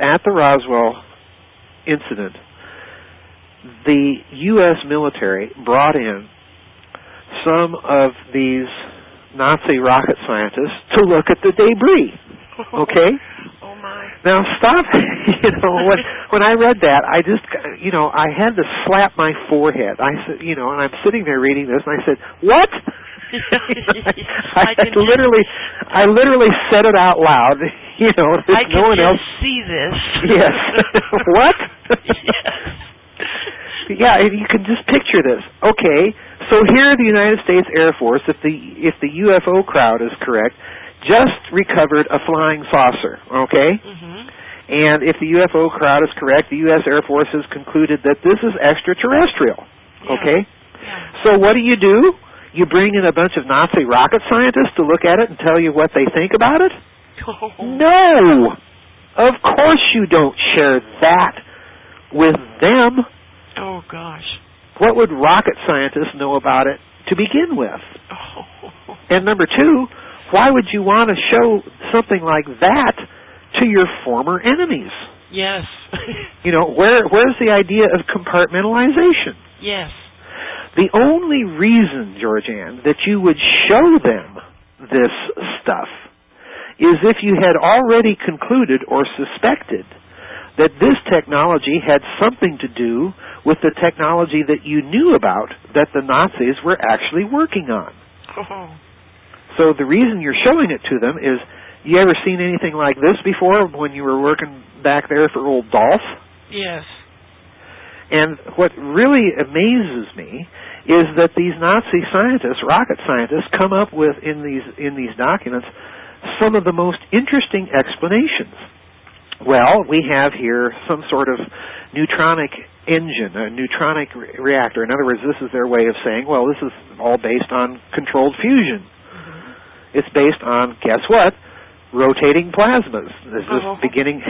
at the Roswell incident, the U.S. military brought in some of these Nazi rocket scientists to look at the debris. Okay? Oh my. Now stop. When I read that, I just, I had to slap my forehead. I said, and I'm sitting there reading this, and I said, "What?" I literally said it out loud. I no one else see this. Yes. What? Yes. Yeah, you can just picture this. Okay, so here the United States Air Force, if the UFO crowd is correct, just recovered a flying saucer. Okay. Mm-hmm. And if the UFO crowd is correct, the U.S. Air Force has concluded that this is extraterrestrial. Yeah. Okay? Yeah. So what do? You bring in a bunch of Nazi rocket scientists to look at it and tell you what they think about it? Oh. No! Of course you don't share that with them. Oh, gosh. What would rocket scientists know about it to begin with? Oh. And number two, why would you want to show something like that to your former enemies? Yes. Where's the idea of compartmentalization? Yes. The only reason, GeorgeAnn, that you would show them this stuff is if you had already concluded or suspected that this technology had something to do with the technology that you knew about that the Nazis were actually working on. Oh. So the reason you're showing it to them is, you ever seen anything like this before when you were working back there for old Dolph? Yes. And what really amazes me is that these Nazi scientists, rocket scientists, come up with in these documents some of the most interesting explanations. Well, we have here some sort of neutronic engine, a neutronic reactor. In other words, this is their way of saying, well, this is all based on controlled fusion. Mm-hmm. It's based on, guess what? Rotating plasmas. Is this beginning?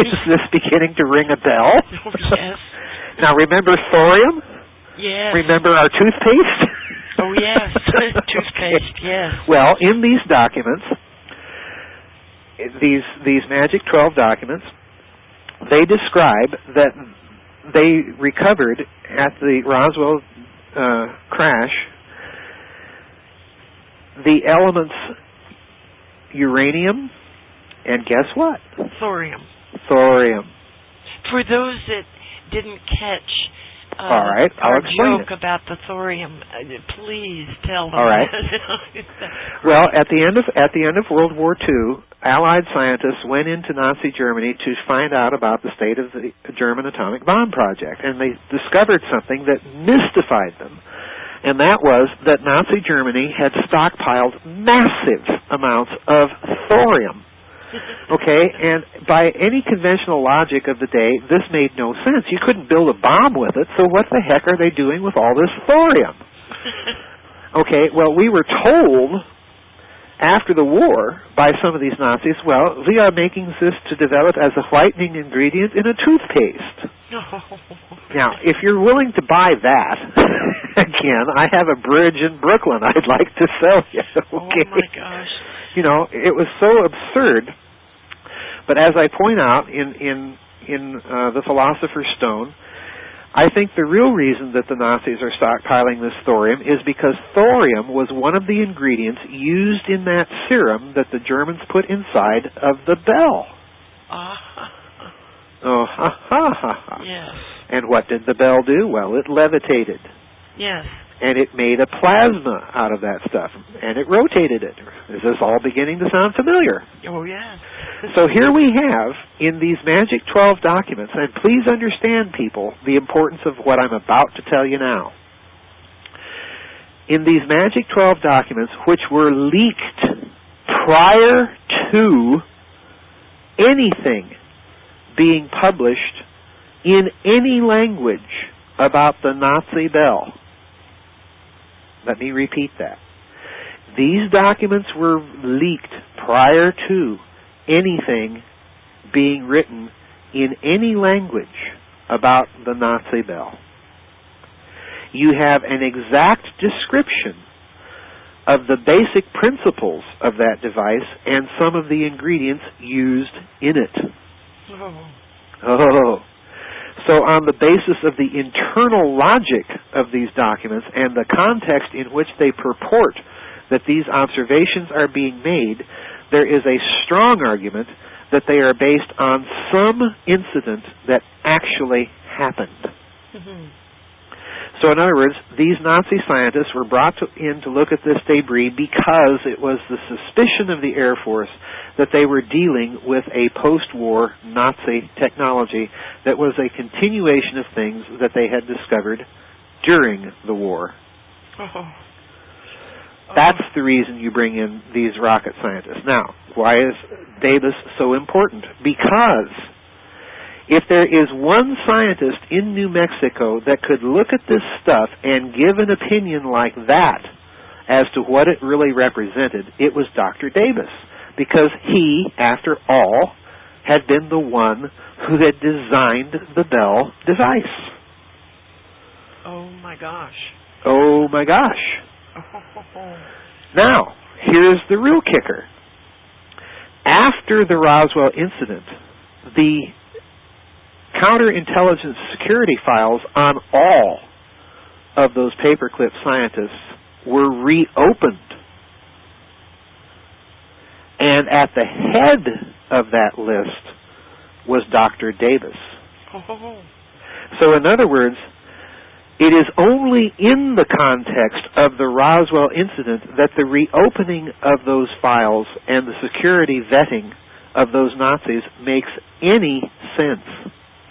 Is this beginning to ring a bell? Oh, yes. Now remember thorium? Yes. Remember our toothpaste? Oh yes, toothpaste. Yes. Well, in these documents, these Magic 12 documents, they describe that they recovered at the Roswell crash the elements uranium, and guess what? Thorium. Thorium. For those that didn't catch all right, I'll explain joke about the thorium, please tell them. All right. Well, at the end of World War II, Allied scientists went into Nazi Germany to find out about the state of the German atomic bomb project, and they discovered something that mystified them. And that was that Nazi Germany had stockpiled massive amounts of thorium. Okay, and by any conventional logic of the day, this made no sense. You couldn't build a bomb with it, so what the heck are they doing with all this thorium? Okay, well, we were told after the war by some of these Nazis, well, we are making this to develop as a whitening ingredient in a toothpaste. Now, if you're willing to buy that, again, I have a bridge in Brooklyn I'd like to sell you. Okay? Oh, my gosh. It was so absurd. But as I point out in The Philosopher's Stone, I think the real reason that the Nazis are stockpiling this thorium is because thorium was one of the ingredients used in that serum that the Germans put inside of the bell. Oh, ha, ha, ha, ha. Yes. And what did the bell do? Well, it levitated. Yes. And it made a plasma out of that stuff. And it rotated it. Is this all beginning to sound familiar? Oh, yes. So here we have, in these Magic 12 documents, and please understand, people, the importance of what I'm about to tell you now. In these Magic 12 documents, which were leaked prior to anything being published in any language about the Nazi bell. Let me repeat that. These documents were leaked prior to anything being written in any language about the Nazi bell. You have an exact description of the basic principles of that device and some of the ingredients used in it. Oh. So on the basis of the internal logic of these documents and the context in which they purport that these observations are being made, there is a strong argument that they are based on some incident that actually happened. Mm-hmm. So in other words, these Nazi scientists were brought in to look at this debris because it was the suspicion of the Air Force that they were dealing with a post-war Nazi technology that was a continuation of things that they had discovered during the war. That's the reason you bring in these rocket scientists. Now, why is Davis so important? Because if there is one scientist in New Mexico that could look at this stuff and give an opinion like that as to what it really represented, it was Dr. Davis. Because he, after all, had been the one who had designed the Bell device. Oh, my gosh. Oh, my gosh. Now, here's the real kicker. After the Roswell incident, the counterintelligence security files on all of those Paperclip scientists were reopened. And at the head of that list was Dr. Davis. So in other words, it is only in the context of the Roswell incident that the reopening of those files and the security vetting of those Nazis makes any sense.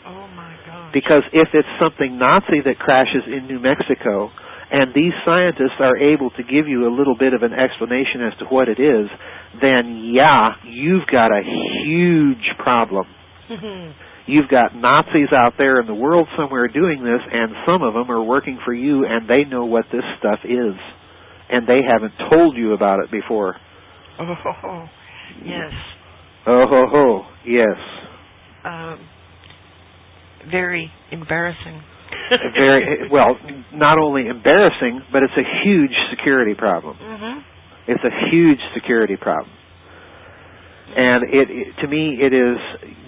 Oh my God. Because if it's something Nazi that crashes in New Mexico, and these scientists are able to give you a little bit of an explanation as to what it is, then yeah, you've got a huge problem. You've got Nazis out there in the world somewhere doing this, and some of them are working for you, and they know what this stuff is, and they haven't told you about it before. Oh, yes. Oh, yes. Very embarrassing. Very well. Not only embarrassing, but it's a huge security problem. Mm-hmm. It's a huge security problem. And to me, it is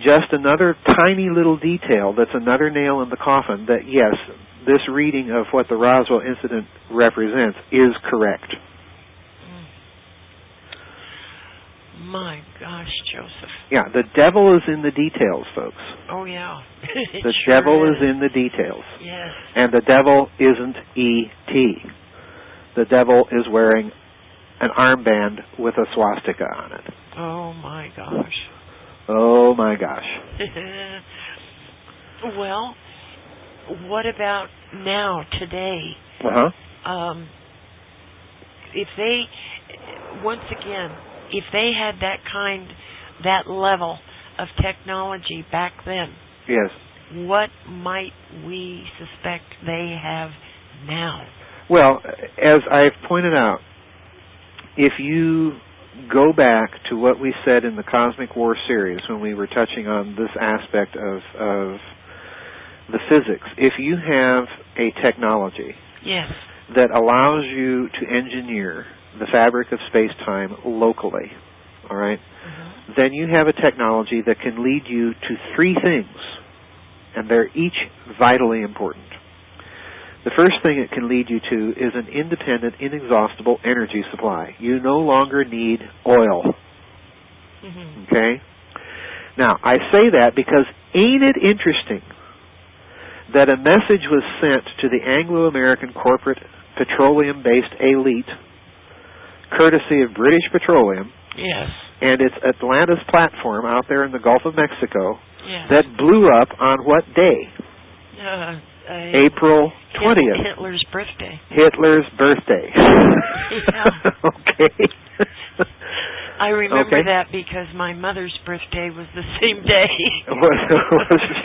just another tiny little detail that's another nail in the coffin that, yes, this reading of what the Roswell incident represents is correct. My gosh, Joseph. Yeah, the devil is in the details, folks. Oh, yeah. The devil is in the details. Yes. And the devil isn't E.T. The devil is wearing an armband with a swastika on it. Oh, my gosh. Oh, my gosh. Well, what about now, today? Uh-huh. If they, once again, if they had that level of technology back then, yes, what might we suspect they have now? Well, as I've pointed out, if you go back to what we said in the Cosmic War series when we were touching on this aspect of the physics, if you have a technology yes. that allows you to engineer the fabric of space-time locally, all right, mm-hmm. then you have a technology that can lead you to three things, and they're each vitally important. The first thing it can lead you to is an independent, inexhaustible energy supply. You no longer need oil. Mm-hmm. Okay? Now, I say that because ain't it interesting that a message was sent to the Anglo-American corporate petroleum-based elite, courtesy of British Petroleum, yes. and its Atlantis platform out there in the Gulf of Mexico, yes. that blew up on what day? April 20th. Hitler's birthday. Hitler's birthday. Yeah. Okay. I remember okay. that because my mother's birthday was the same day.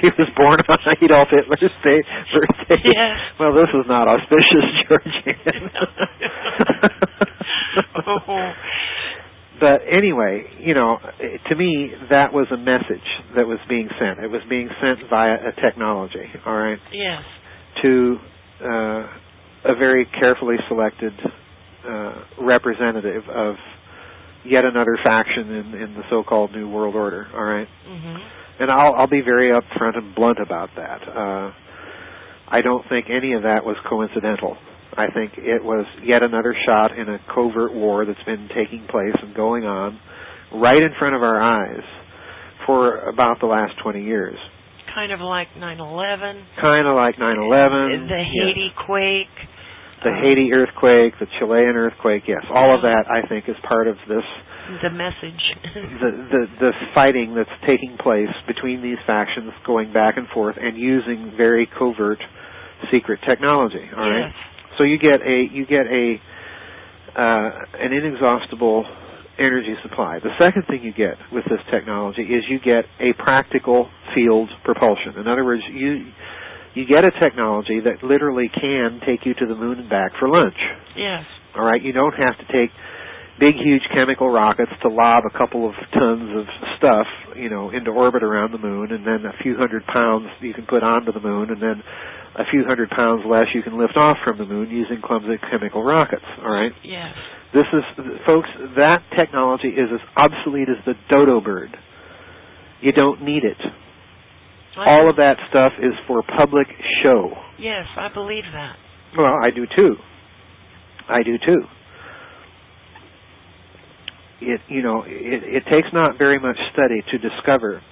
She was born on Adolf Hitler's birthday? Yes. Well, this is not auspicious, GeorgeAnn. Oh. But anyway, to me, that was a message that was being sent. It was being sent via a technology, all right? Yes. To a very carefully selected representative of yet another faction in the so-called New World Order, all right? Mm-hmm. And I'll be very upfront and blunt about that. I don't think any of that was coincidental. I think it was yet another shot in a covert war that's been taking place and going on right in front of our eyes for about the last 20 years. Kind of like 9/11. Kind of like 9/11. The Haiti quake. The Haiti earthquake, the Chilean earthquake, yes. All of that, I think, is part of this. The message. the fighting that's taking place between these factions, going back and forth, and using very covert, secret technology. All right. Yes. So you get an inexhaustible energy supply. The second thing you get with this technology is you get a practical field propulsion. In other words, you get a technology that literally can take you to the moon and back for lunch. Yes. All right. You don't have to take big, huge chemical rockets to lob a couple of tons of stuff, into orbit around the moon, and then a few 100 pounds you can put onto the moon, and then a few 100 pounds less you can lift off from the moon using clumsy chemical rockets. All right. Yes. This is, folks, that technology is as obsolete as the dodo bird. You don't need it. All of that stuff is for public show. Yes, I believe that. Well, I do too. It takes not very much study to discover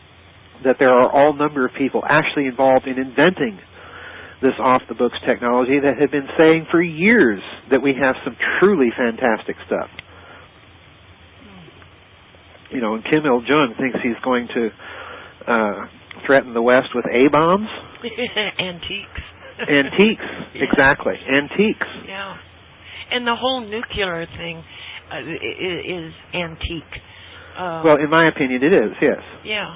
that there are all number of people actually involved in inventing this off-the-books technology that have been saying for years that we have some truly fantastic stuff. And Kim Il-jung thinks he's going to threaten the West with A-bombs. Antiques. Antiques, yeah. Exactly. Antiques. Yeah. And the whole nuclear thing is antique. Well, in my opinion, it is, yes. Yeah.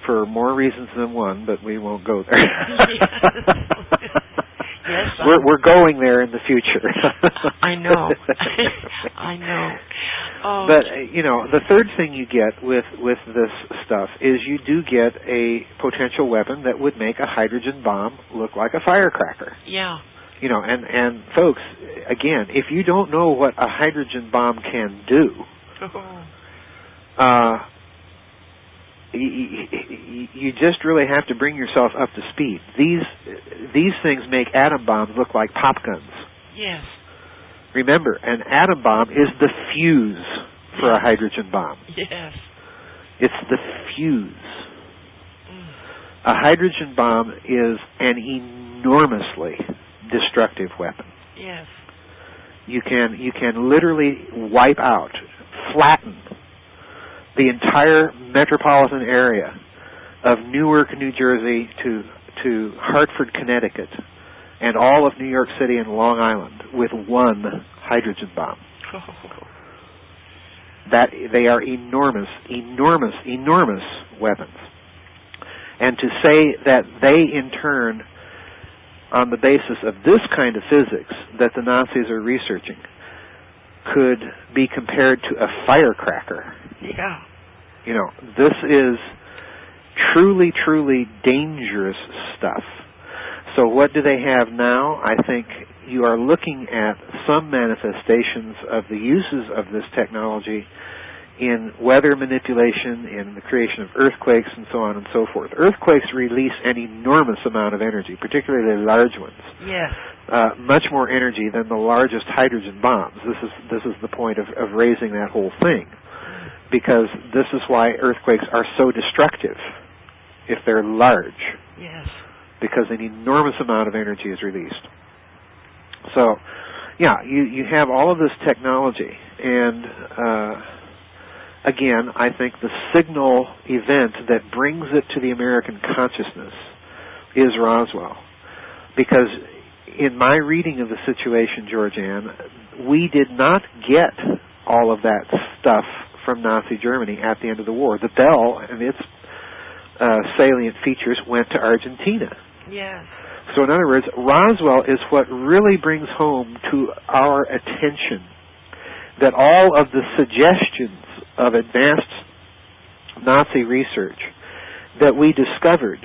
For more reasons than one, but we won't go there. Yes, we're going there in the future. I know. I know. Oh. But the third thing you get with this stuff is you do get a potential weapon that would make a hydrogen bomb look like a firecracker. Yeah. And folks, again, if you don't know what a hydrogen bomb can do, you just really have to bring yourself up to speed. These things make atom bombs look like pop guns. Yes. Remember, an atom bomb is the fuse for a hydrogen bomb. Yes. It's the fuse. A hydrogen bomb is an enormously destructive weapon. Yes. You can literally wipe out, flatten the entire metropolitan area of Newark, New Jersey to Hartford, Connecticut, and all of New York City and Long Island with one hydrogen bomb. That they are enormous, enormous, enormous weapons. And to say that they, in turn, on the basis of this kind of physics that the Nazis are researching, could be compared to a firecracker. Yeah. This is truly, truly dangerous stuff. So what do they have now? I think you are looking at some manifestations of the uses of this technology in weather manipulation, in the creation of earthquakes, and so on and so forth. Earthquakes release an enormous amount of energy, particularly large ones. Yes. Much more energy than the largest hydrogen bombs. This is the point of raising that whole thing, because this is why earthquakes are so destructive if they're large. Yes. Because an enormous amount of energy is released. So, yeah, you have all of this technology, and again, I think the signal event that brings it to the American consciousness is Roswell. Because in my reading of the situation, GeorgeAnn, we did not get all of that stuff from Nazi Germany at the end of the war. The Bell and its salient features went to Argentina. Yes. So in other words, Roswell is what really brings home to our attention that all of the suggestions of advanced Nazi research that we discovered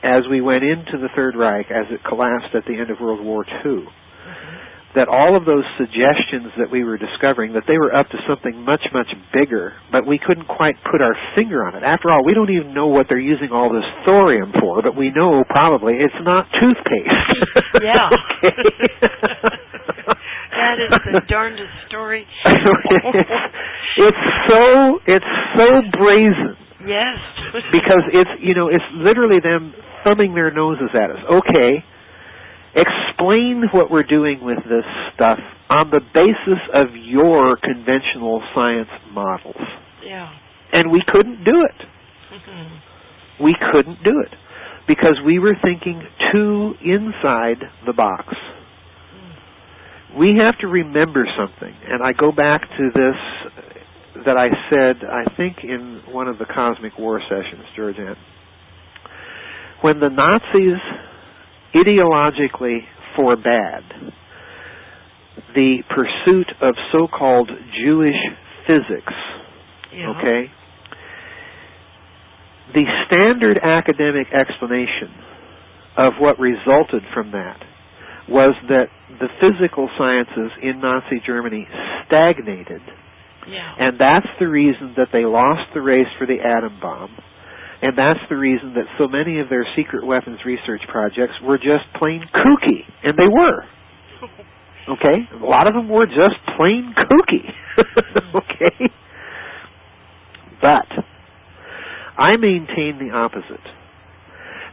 as we went into the Third Reich, as it collapsed at the end of World War II, that all of those suggestions that we were discovering, that they were up to something much, much bigger, but we couldn't quite put our finger on it. After all, we don't even know what they're using all this thorium for, but we know probably it's not toothpaste. Yeah. That is the darndest story. It's so brazen. Yes. Because it's literally them thumbing their noses at us. Okay, explain what we're doing with this stuff on the basis of your conventional science models. Yeah. And we couldn't do it. Mm-hmm. We couldn't do it because we were thinking too inside the box. We have to remember something, and I go back to this that I said, I think in one of the Cosmic War sessions, GeorgeAnn. When the Nazis ideologically forbade the pursuit of so-called Jewish physics, okay, the standard academic explanation of what resulted from that was that the physical sciences in Nazi Germany stagnated, and that's the reason that they lost the race for the atom bomb, and that's the reason that so many of their secret weapons research projects were just plain kooky, and they were. Okay? A lot of them were just plain kooky. Okay? But I maintain the opposite.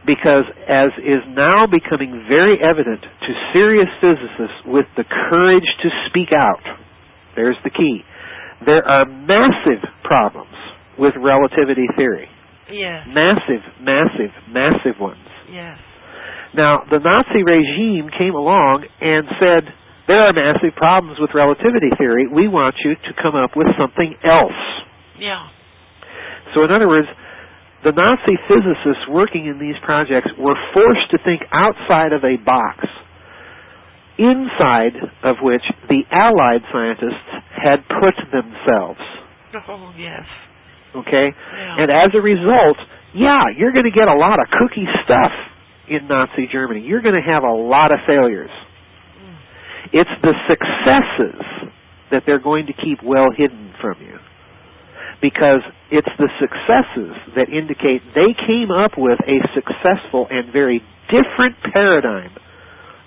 Because as is now becoming very evident to serious physicists with the courage to speak out, there's the key, there are massive problems with relativity theory. Yes. Massive, massive, massive ones. Yes. Now, the Nazi regime came along and said, there are massive problems with relativity theory. We want you to come up with something else. Yeah. So in other words, the Nazi physicists working in these projects were forced to think outside of a box, inside of which the Allied scientists had put themselves. Oh, yes. Okay? Yeah. And as a result, you're going to get a lot of kooky stuff in Nazi Germany. You're going to have a lot of failures. It's the successes that they're going to keep well hidden from you. Because it's the successes that indicate they came up with a successful and very different paradigm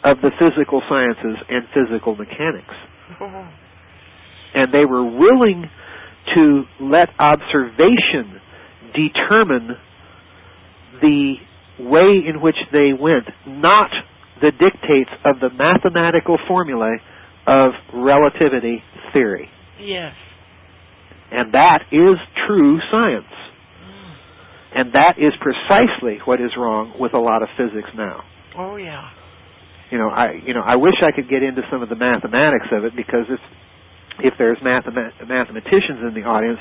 of the physical sciences and physical mechanics. And they were willing to let observation determine the way in which they went, not the dictates of the mathematical formulae of relativity theory. Yes. And that is true science. And that is precisely what is wrong with a lot of physics now. Oh, yeah. I wish I could get into some of the mathematics of it, because if there's mathematicians in the audience,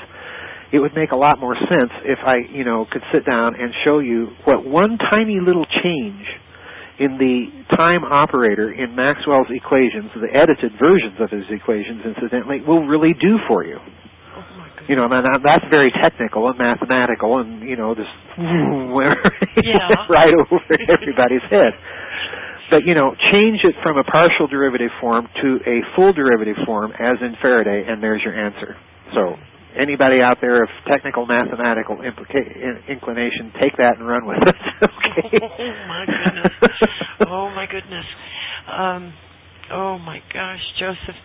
it would make a lot more sense if I, could sit down and show you what one tiny little change in the time operator in Maxwell's equations, the edited versions of his equations, incidentally, will really do for you. And that's very technical and mathematical, and just right over everybody's head. But change it from a partial derivative form to a full derivative form, as in Faraday, and there's your answer. So anybody out there of technical mathematical inclination, take that and run with it. Okay. Oh my goodness. Oh my gosh, Joseph.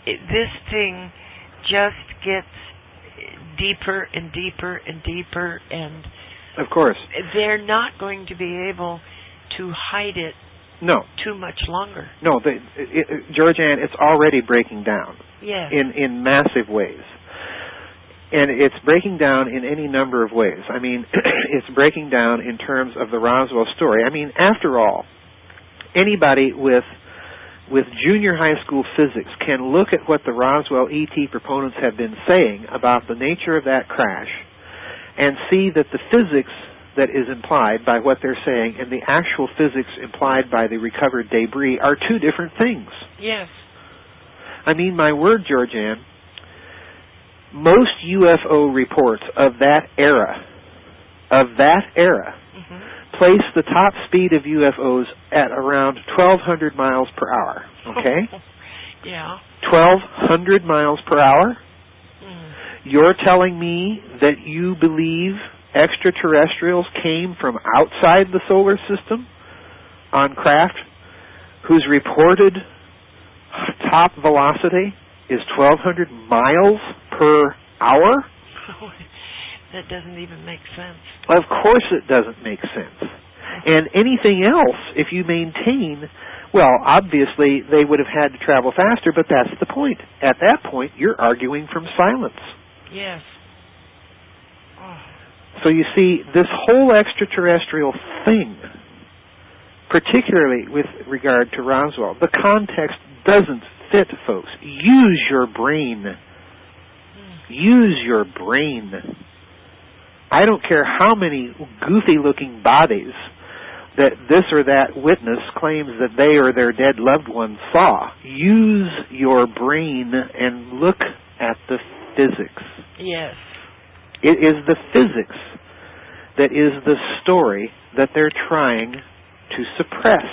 This thing just gets deeper and deeper and deeper, and of course they're not going to be able to hide it too much longer. No, GeorgeAnn, it's already breaking down. Yes. In massive ways. And it's breaking down in any number of ways. I mean, it's breaking down in terms of the Roswell story. I mean, after all, anybody with junior high school physics can look at what the Roswell ET proponents have been saying about the nature of that crash and see that the physics that is implied by what they're saying and the actual physics implied by the recovered debris are two different things. Yes. I mean, my word, GeorgeAnn, most UFO reports of that era, place the top speed of UFOs at around 1,200 miles per hour. Okay? Yeah. 1,200 miles per hour? You're telling me that you believe extraterrestrials came from outside the solar system on craft whose reported top velocity is 1,200 miles per hour? That doesn't even make sense. Of course it doesn't make sense. And anything else, if you maintain, well, obviously they would have had to travel faster, but that's the point. At that point, you're arguing from silence. Yes. Oh. So you see, this whole extraterrestrial thing, particularly with regard to Roswell, the context doesn't fit, folks. Use your brain. Use your brain. I don't care how many goofy-looking bodies that this or that witness claims that they or their dead loved one saw. Use your brain and look at the physics. Yes. It is the physics that is the story that they're trying to suppress.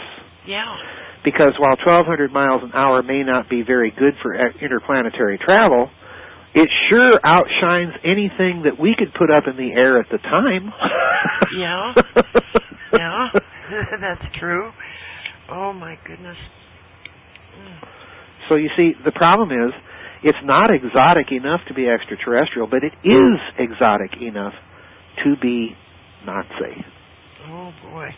Yeah. Because while 1,200 miles an hour may not be very good for interplanetary travel, it sure outshines anything that we could put up in the air at the time. Yeah. Yeah. That's true. Oh, my goodness. So you see, the problem is, it's not exotic enough to be extraterrestrial, but it is exotic enough to be Nazi. Oh, boy.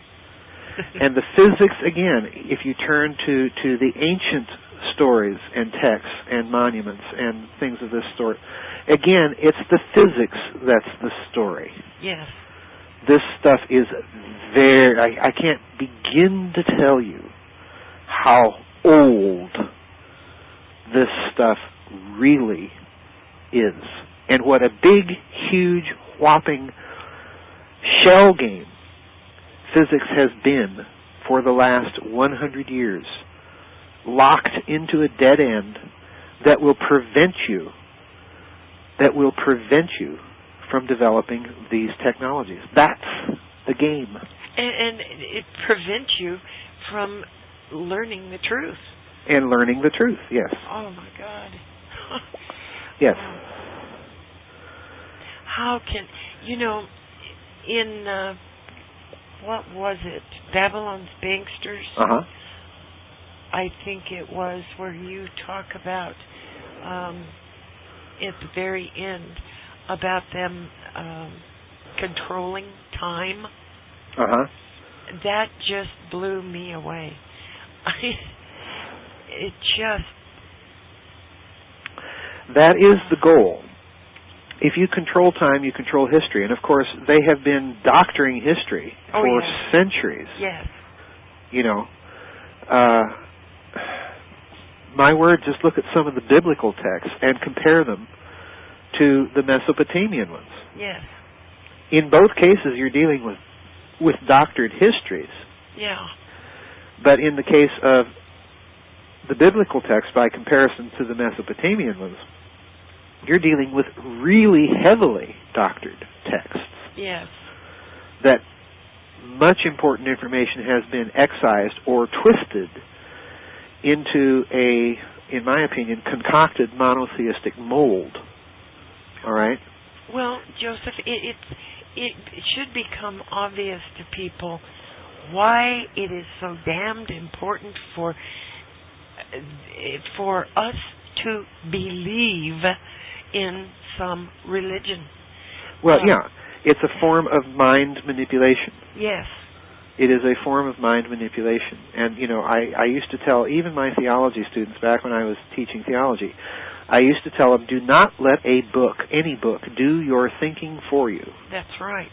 And the physics, again, if you turn to the ancient stories and texts and monuments and things of this sort, again, it's the physics that's the story. Yes. This stuff is very... I can't begin to tell you how old this stuff really is. And what a big, huge, whopping shell game physics has been for the last 100 years, locked into a dead end that will prevent you from developing these technologies. That's the game. And it prevents you from learning the truth. And learning the truth, yes. Oh, my God. Yes. How can, in, what was it, Babylon's Banksters? Uh-huh. I think it was where you talk about, at the very end, about them controlling time. Uh-huh. That just blew me away. It just... That is the goal. If you control time, you control history. And, of course, they have been doctoring history for centuries. Yes. My word, just look at some of the biblical texts and compare them to the Mesopotamian ones. Yes. In both cases, you're dealing with doctored histories. Yeah. But in the case of the biblical text, by comparison to the Mesopotamian ones, you're dealing with really heavily doctored texts. Yes. That much important information has been excised or twisted into a, in my opinion, concocted monotheistic mold. All right? Well, Joseph, it should become obvious to people why it is so damned important for us to believe in some religion. Well, yeah, it's a form of mind manipulation. Yes. It is a form of mind manipulation. And, I used to tell even my theology students back when I was teaching theology, I used to tell them, do not let a book, any book, do your thinking for you. That's right.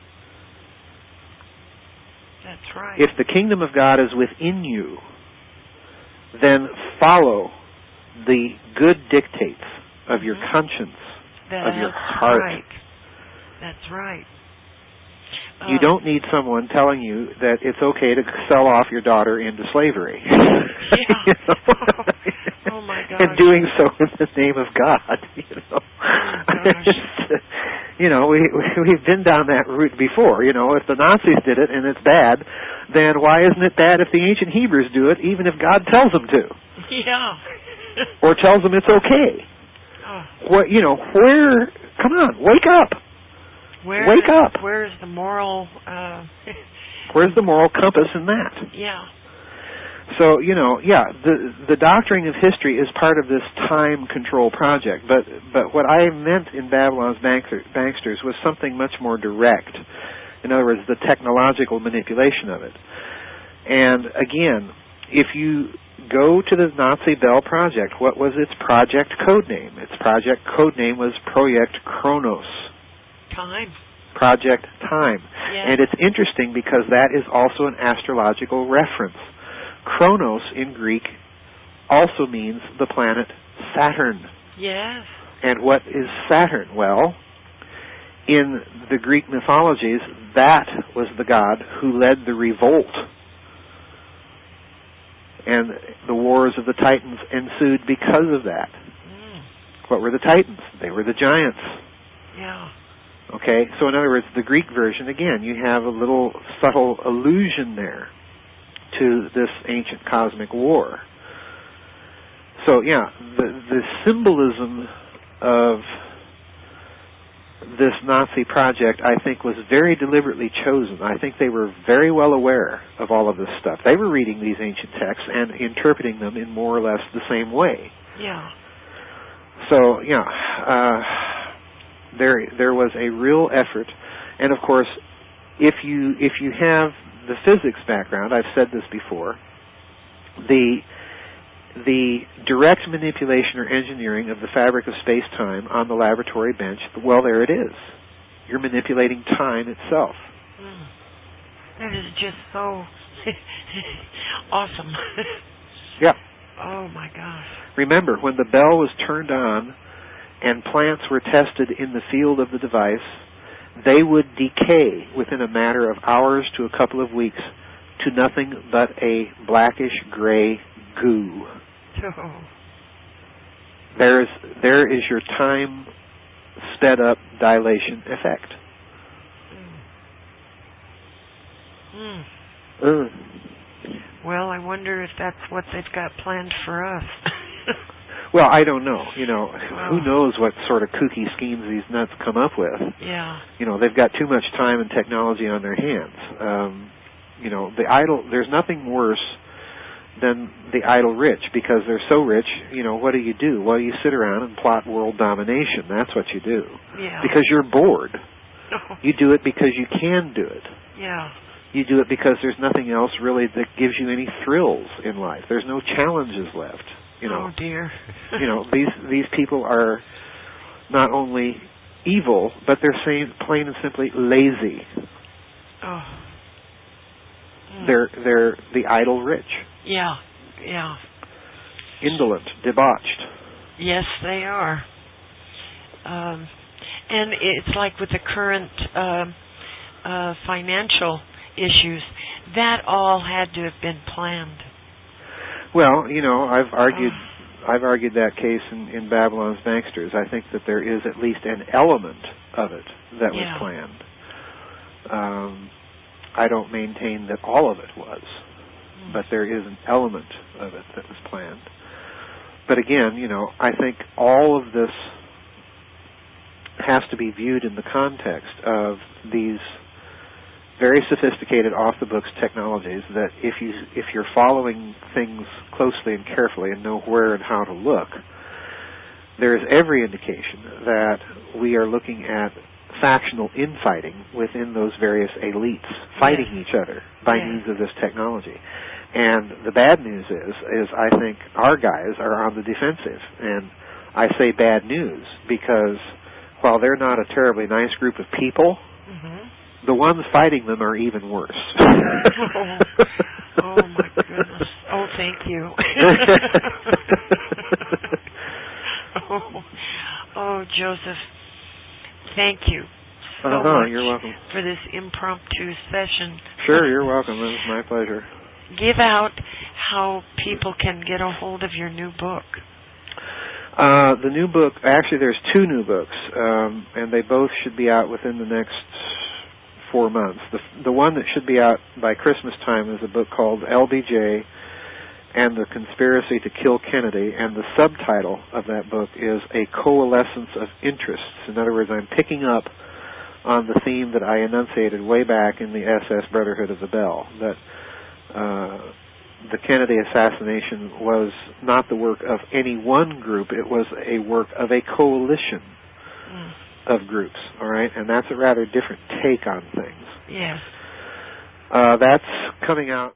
That's right. If the kingdom of God is within you, then follow the good dictates of your conscience, of your heart. Right. That's right. You don't need someone telling you that it's okay to sell off your daughter into slavery. Yeah. Oh my God. And doing so in the name of God. Oh my gosh. we've been down that route before. If the Nazis did it and it's bad, then why isn't it bad if the ancient Hebrews do it, even if God tells them to? Yeah. Or tells them it's okay. Where? Come on, wake up. Wake up. Where's the moral? Where's the moral compass in that? Yeah. So, the doctoring of history is part of this time control project, but what I meant in Babylon's Banksters was something much more direct. In other words, the technological manipulation of it. And again, if you go to the Nazi Bell Project, what was its project code name? Its project code name was Projekt Kronos. Time. Project Time. Yeah. And it's interesting because that is also an astrological reference. Kronos in Greek also means the planet Saturn. Yes. And what is Saturn? Well, in the Greek mythologies, that was the god who led the revolt. And the wars of the Titans ensued because of that. What were the Titans? They were the giants. Yeah. Okay, so in other words, the Greek version, again, you have a little subtle allusion there to this ancient cosmic war. So, yeah, the symbolism of this Nazi project, I think, was very deliberately chosen. I think they were very well aware of all of this stuff. They were reading these ancient texts and interpreting them in more or less the same way. Yeah. So, yeah, there was a real effort, and of course, if you have the physics background, I've said this before, the direct manipulation or engineering of the fabric of space-time on the laboratory bench, well, there it is. You're manipulating time itself. That is just so awesome. Yeah. Oh, my gosh. Remember, when the bell was turned on and plants were tested in the field of the device, they would decay within a matter of hours to a couple of weeks to nothing but a blackish-gray goo. Oh. There is your time sped-up dilation effect. Well, I wonder if that's what they've got planned for us. Well, I don't know. Who knows what sort of kooky schemes these nuts come up with. Yeah. They've got too much time and technology on their hands. There's nothing worse than the idle rich, because they're so rich, what do? Well, you sit around and plot world domination. That's what you do. Yeah. Because you're bored. You do it because you can do it. Yeah. You do it because there's nothing else really that gives you any thrills in life. There's no challenges left. Oh, dear. These people are not only evil, but they're plain and simply lazy. Oh. They're the idle rich. Yeah, yeah. Indolent, debauched. Yes, they are. And it's like with the current financial issues, that all had to have been planned. Well, I've argued that case in Babylon's Banksters. I think that there is at least an element of it that was planned. I don't maintain that all of it was, but there is an element of it that was planned. But again, I think all of this has to be viewed in the context of these very sophisticated, off-the-books technologies that if you're following things closely and carefully and know where and how to look, there is every indication that we are looking at factional infighting within those various elites fighting each other by means of this technology. And the bad news is I think our guys are on the defensive. And I say bad news because while they're not a terribly nice group of people, the ones fighting them are even worse. Oh my goodness. Oh, thank you. Oh, Joseph, thank you so much you're welcome. for this impromptu session. Sure, you're welcome. It was my pleasure. Give out how people can get a hold of your new book. The new book, actually there's 2 new books, and they both should be out within the next 4 months. The one that should be out by Christmas time is a book called LBJ and the Conspiracy to Kill Kennedy, and the subtitle of that book is A Coalescence of Interests. In other words, I'm picking up on the theme that I enunciated way back in the SS Brotherhood of the Bell, that the Kennedy assassination was not the work of any one group, it was a work of a coalition of groups, all right? And that's a rather different take on things. Yes. That's coming out